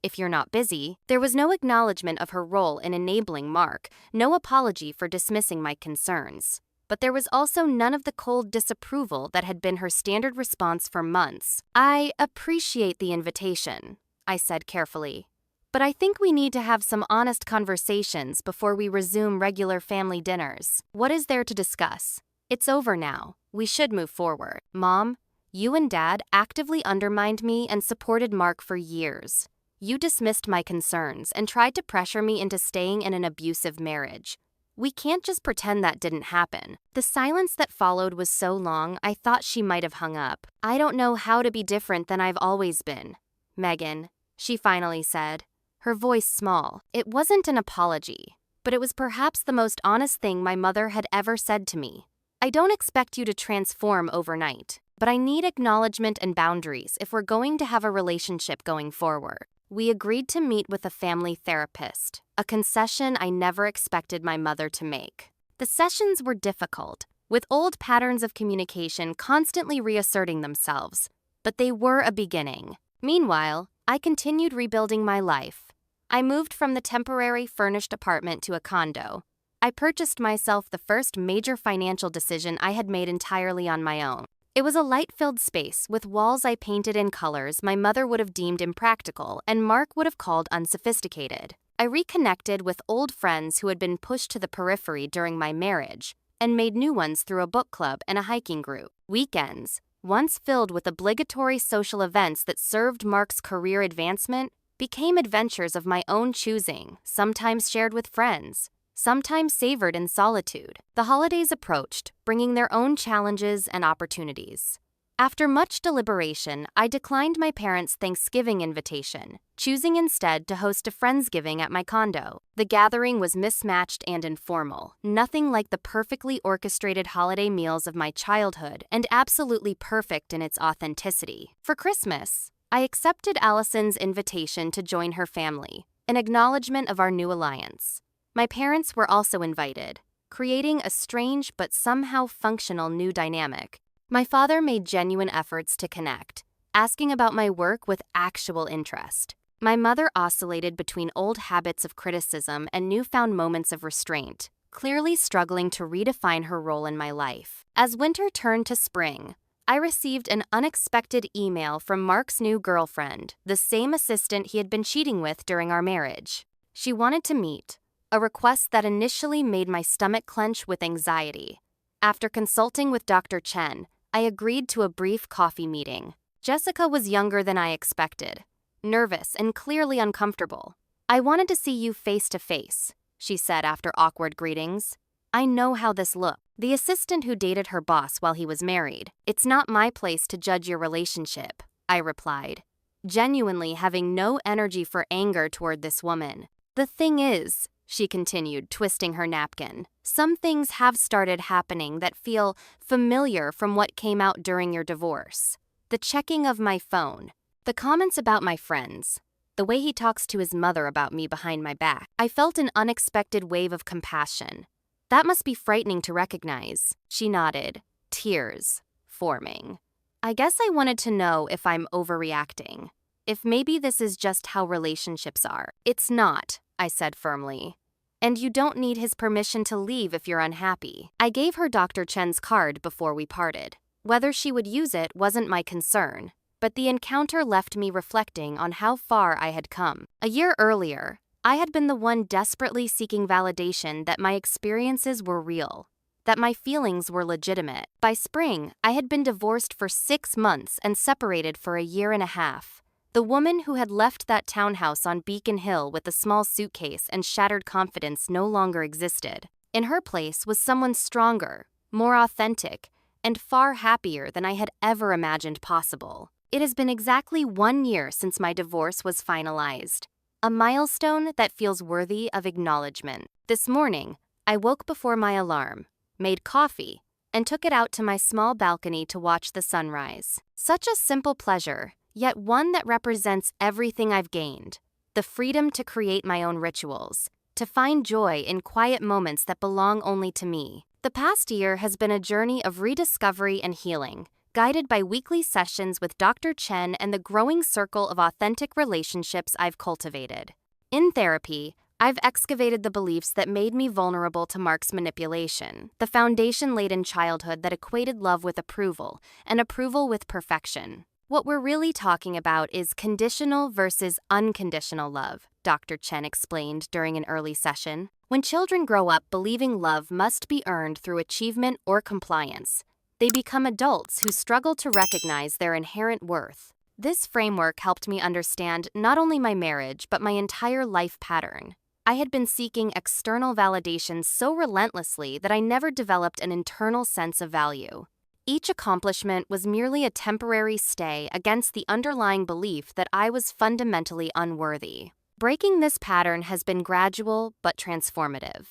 [SPEAKER 1] If you're not busy. There was no acknowledgement of her role in enabling Mark, no apology for dismissing my concerns. but there was also none of the cold disapproval that had been her standard response for months. "I appreciate the invitation," I said carefully, "but I think we need to have some honest conversations before we resume regular family dinners. What is there to discuss? It's over now. We should move forward." "Mom, you and Dad actively undermined me and supported Mark for years. You dismissed my concerns and tried to pressure me into staying in an abusive marriage. We can't just pretend that didn't happen." The silence that followed was so long I thought she might have hung up. "I don't know how to be different than I've always been, Megan," she finally said, her voice small. It wasn't an apology, but it was perhaps the most honest thing my mother had ever said to me. "I don't expect you to transform overnight, but I need acknowledgement and boundaries if we're going to have a relationship going forward." We agreed to meet with a family therapist, a concession I never expected my mother to make. The sessions were difficult, with old patterns of communication constantly reasserting themselves, but they were a beginning. Meanwhile, I continued rebuilding my life. I moved from the temporary furnished apartment to a condo. I purchased myself the first major financial decision I had made entirely on my own. It was a light-filled space with walls I painted in colors my mother would have deemed impractical and Mark would have called unsophisticated. I reconnected with old friends who had been pushed to the periphery during my marriage and made new ones through a book club and a hiking group. Weekends, once filled with obligatory social events that served Mark's career advancement, became adventures of my own choosing, sometimes shared with friends, sometimes savored in solitude. The holidays approached, bringing their own challenges and opportunities. After much deliberation, I declined my parents' Thanksgiving invitation, choosing instead to host a Friendsgiving at my condo. The gathering was mismatched and informal, nothing like the perfectly orchestrated holiday meals of my childhood, and absolutely perfect in its authenticity. For Christmas, I accepted Allison's invitation to join her family, an acknowledgement of our new alliance. My parents were also invited, creating a strange but somehow functional new dynamic. My father made genuine efforts to connect, asking about my work with actual interest. My mother oscillated between old habits of criticism and newfound moments of restraint, clearly struggling to redefine her role in my life. As winter turned to spring, I received an unexpected email from Mark's new girlfriend, the same assistant he had been cheating with during our marriage. She wanted to meet, a request that initially made my stomach clench with anxiety. After consulting with Dr. Chen, I agreed to a brief coffee meeting. Jessica was younger than I expected, nervous and clearly uncomfortable. "I wanted to see you face to face," she said after awkward greetings. "I know how this looked." The assistant who dated her boss while he was married. "It's not my place to judge your relationship," I replied, genuinely having no energy for anger toward this woman. "The thing is," she continued, twisting her napkin, "some things have started happening that feel familiar from what came out during your divorce. The checking of my phone, the comments about my friends, the way he talks to his mother about me behind my back." I felt an unexpected wave of compassion. "That must be frightening to recognize." She nodded, tears forming. "I guess I wanted to know if I'm overreacting. If maybe this is just how relationships are." "It's not," I said firmly. "And you don't need his permission to leave if you're unhappy." I gave her Dr. Chen's card before we parted. Whether she would use it wasn't my concern, but the encounter left me reflecting on how far I had come. A year earlier, I had been the one desperately seeking validation that my experiences were real, that my feelings were legitimate. By spring, I had been divorced for 6 months and separated for a year and a half. The woman who had left that townhouse on Beacon Hill with a small suitcase and shattered confidence no longer existed. In her place was someone stronger, more authentic, and far happier than I had ever imagined possible. It has been exactly 1 year since my divorce was finalized, a milestone that feels worthy of acknowledgement. This morning, I woke before my alarm, made coffee, and took it out to my small balcony to watch the sunrise. Such a simple pleasure, yet one that represents everything I've gained: the freedom to create my own rituals, to find joy in quiet moments that belong only to me. The past year has been a journey of rediscovery and healing, guided by weekly sessions with Dr. Chen and the growing circle of authentic relationships I've cultivated. In therapy, I've excavated the beliefs that made me vulnerable to Mark's manipulation, the foundation laid in childhood that equated love with approval, and approval with perfection. What we're really talking about is conditional versus unconditional love, Dr. Chen explained during an early session. When children grow up believing love must be earned through achievement or compliance, they become adults who struggle to recognize their inherent worth. This framework helped me understand not only my marriage, but my entire life pattern. I had been seeking external validation so relentlessly that I never developed an internal sense of value. Each accomplishment was merely a temporary stay against the underlying belief that I was fundamentally unworthy. Breaking this pattern has been gradual but transformative.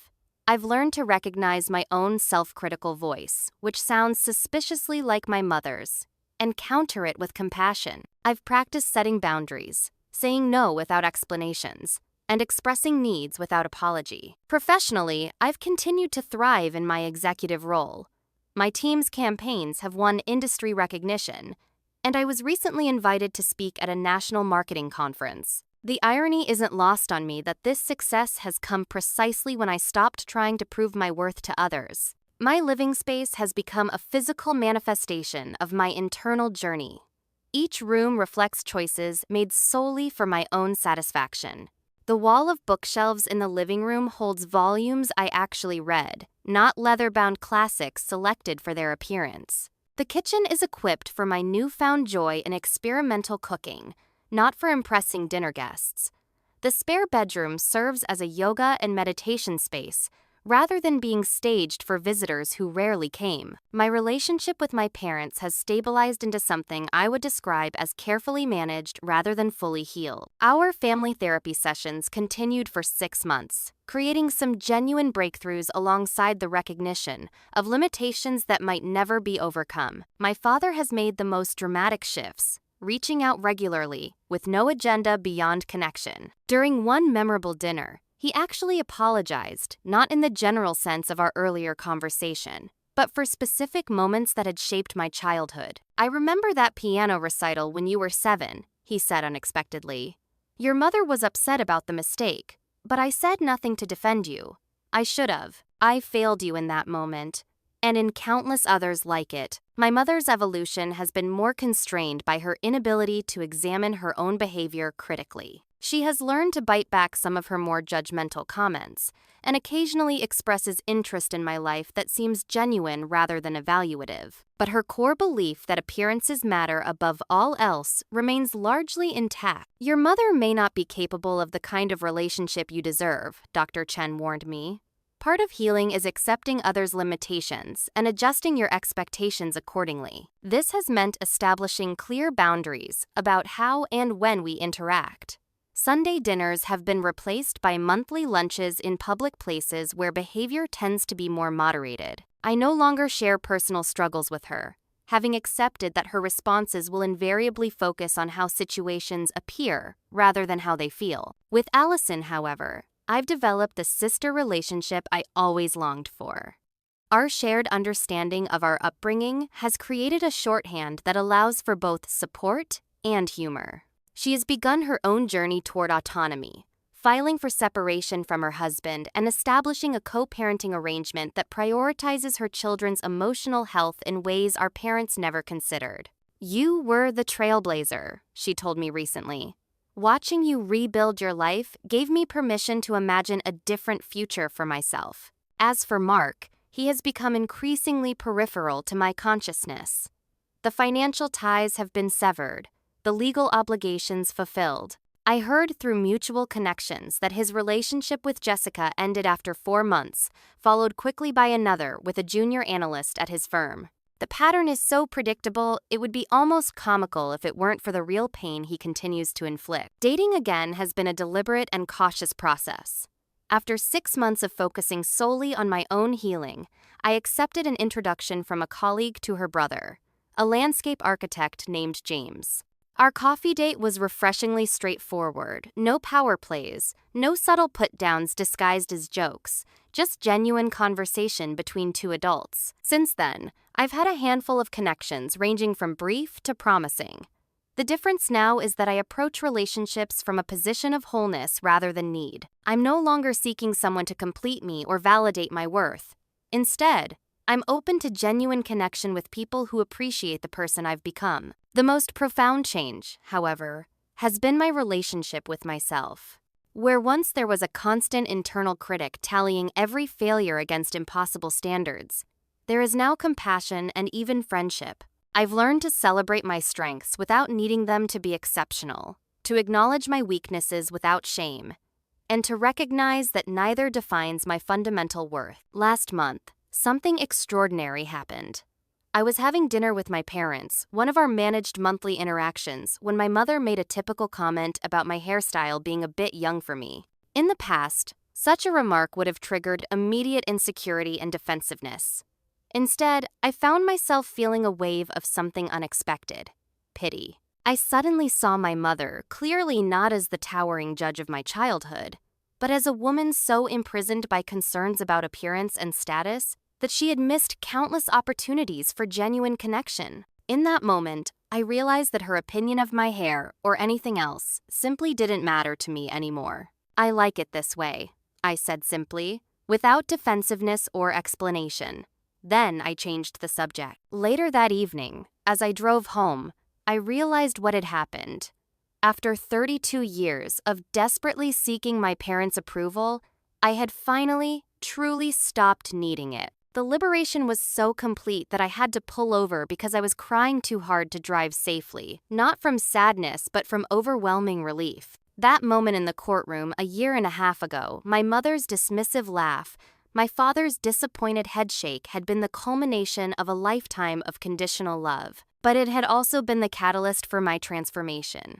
[SPEAKER 1] I've learned to recognize my own self-critical voice, which sounds suspiciously like my mother's, and counter it with compassion. I've practiced setting boundaries, saying no without explanations, and expressing needs without apology. Professionally, I've continued to thrive in my executive role. My team's campaigns have won industry recognition, and I was recently invited to speak at a national marketing conference. The irony isn't lost on me that this success has come precisely when I stopped trying to prove my worth to others. My living space has become a physical manifestation of my internal journey. Each room reflects choices made solely for my own satisfaction. The wall of bookshelves in the living room holds volumes I actually read, not leather-bound classics selected for their appearance. The kitchen is equipped for my newfound joy in experimental cooking, not for impressing dinner guests. The spare bedroom serves as a yoga and meditation space, rather than being staged for visitors who rarely came. My relationship with my parents has stabilized into something I would describe as carefully managed rather than fully healed. Our family therapy sessions continued for 6 months, creating some genuine breakthroughs alongside the recognition of limitations that might never be overcome. My father has made the most dramatic shifts, reaching out regularly, with no agenda beyond connection. During one memorable dinner, he actually apologized, not in the general sense of our earlier conversation, but for specific moments that had shaped my childhood. "I remember that piano recital when you were 7, he said unexpectedly. "Your mother was upset about the mistake, but I said nothing to defend you. I should have. I failed you in that moment, and in countless others like it." My mother's evolution has been more constrained by her inability to examine her own behavior critically. She has learned to bite back some of her more judgmental comments, and occasionally expresses interest in my life that seems genuine rather than evaluative. But her core belief that appearances matter above all else remains largely intact. "Your mother may not be capable of the kind of relationship you deserve," Dr. Chen warned me. "Part of healing is accepting others' limitations and adjusting your expectations accordingly." This has meant establishing clear boundaries about how and when we interact. Sunday dinners have been replaced by monthly lunches in public places where behavior tends to be more moderated. I no longer share personal struggles with her, having accepted that her responses will invariably focus on how situations appear rather than how they feel. With Allison, however, I've developed the sister relationship I always longed for. Our shared understanding of our upbringing has created a shorthand that allows for both support and humor. She has begun her own journey toward autonomy, filing for separation from her husband and establishing a co-parenting arrangement that prioritizes her children's emotional health in ways our parents never considered. "You were the trailblazer," she told me recently. "Watching you rebuild your life gave me permission to imagine a different future for myself." As for Mark, he has become increasingly peripheral to my consciousness. The financial ties have been severed, the legal obligations fulfilled. I heard through mutual connections that his relationship with Jessica ended after 4 months, followed quickly by another with a junior analyst at his firm. The pattern is so predictable, it would be almost comical if it weren't for the real pain he continues to inflict. Dating again has been a deliberate and cautious process. After 6 months of focusing solely on my own healing, I accepted an introduction from a colleague to her brother, a landscape architect named James. Our coffee date was refreshingly straightforward, no power plays, no subtle put-downs disguised as jokes, just genuine conversation between two adults. Since then, I've had a handful of connections ranging from brief to promising. The difference now is that I approach relationships from a position of wholeness rather than need. I'm no longer seeking someone to complete me or validate my worth. Instead, I'm open to genuine connection with people who appreciate the person I've become. The most profound change, however, has been my relationship with myself. Where once there was a constant internal critic tallying every failure against impossible standards, there is now compassion and even friendship. I've learned to celebrate my strengths without needing them to be exceptional, to acknowledge my weaknesses without shame, and to recognize that neither defines my fundamental worth. Last month, something extraordinary happened. I was having dinner with my parents, one of our managed monthly interactions, when my mother made a typical comment about my hairstyle being a bit young for me. In the past, such a remark would have triggered immediate insecurity and defensiveness. Instead, I found myself feeling a wave of something unexpected: pity. I suddenly saw my mother clearly not as the towering judge of my childhood, but as a woman so imprisoned by concerns about appearance and status that she had missed countless opportunities for genuine connection. In that moment, I realized that her opinion of my hair or anything else simply didn't matter to me anymore. "I like it this way," I said simply, without defensiveness or explanation. Then I changed the subject. Later that evening, as I drove home, I realized what had happened. After 32 years of desperately seeking my parents' approval, I had finally, truly stopped needing it. The liberation was so complete that I had to pull over because I was crying too hard to drive safely, not from sadness but from overwhelming relief. That moment in the courtroom a year and a half ago, my mother's dismissive laugh, my father's disappointed headshake had been the culmination of a lifetime of conditional love, but it had also been the catalyst for my transformation.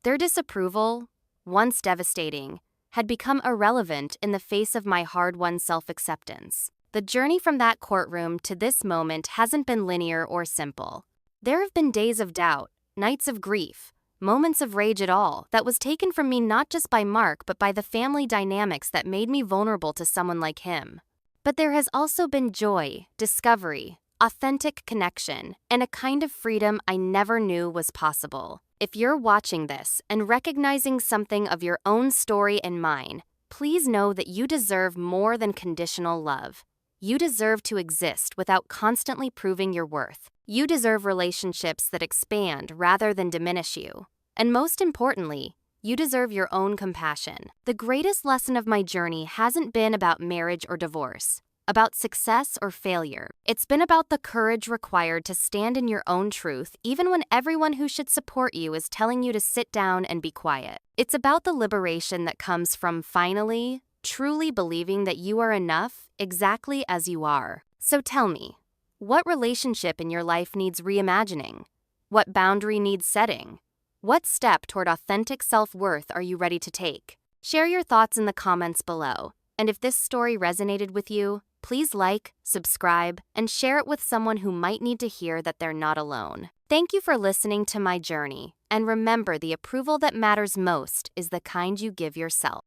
[SPEAKER 1] Their disapproval, once devastating, had become irrelevant in the face of my hard-won self-acceptance. The journey from that courtroom to this moment hasn't been linear or simple. There have been days of doubt, nights of grief, moments of rage at all that was taken from me not just by Mark but by the family dynamics that made me vulnerable to someone like him. But there has also been joy, discovery, authentic connection, and a kind of freedom I never knew was possible. If you're watching this and recognizing something of your own story and mine, please know that you deserve more than conditional love. You deserve to exist without constantly proving your worth. You deserve relationships that expand rather than diminish you. And most importantly, you deserve your own compassion. The greatest lesson of my journey hasn't been about marriage or divorce, about success or failure. It's been about the courage required to stand in your own truth even when everyone who should support you is telling you to sit down and be quiet. It's about the liberation that comes from finally, truly believing that you are enough exactly as you are. So tell me, what relationship in your life needs reimagining? What boundary needs setting? What step toward authentic self-worth are you ready to take? Share your thoughts in the comments below. And if this story resonated with you, please like, subscribe, and share it with someone who might need to hear that they're not alone. Thank you for listening to my journey. And remember, the approval that matters most is the kind you give yourself.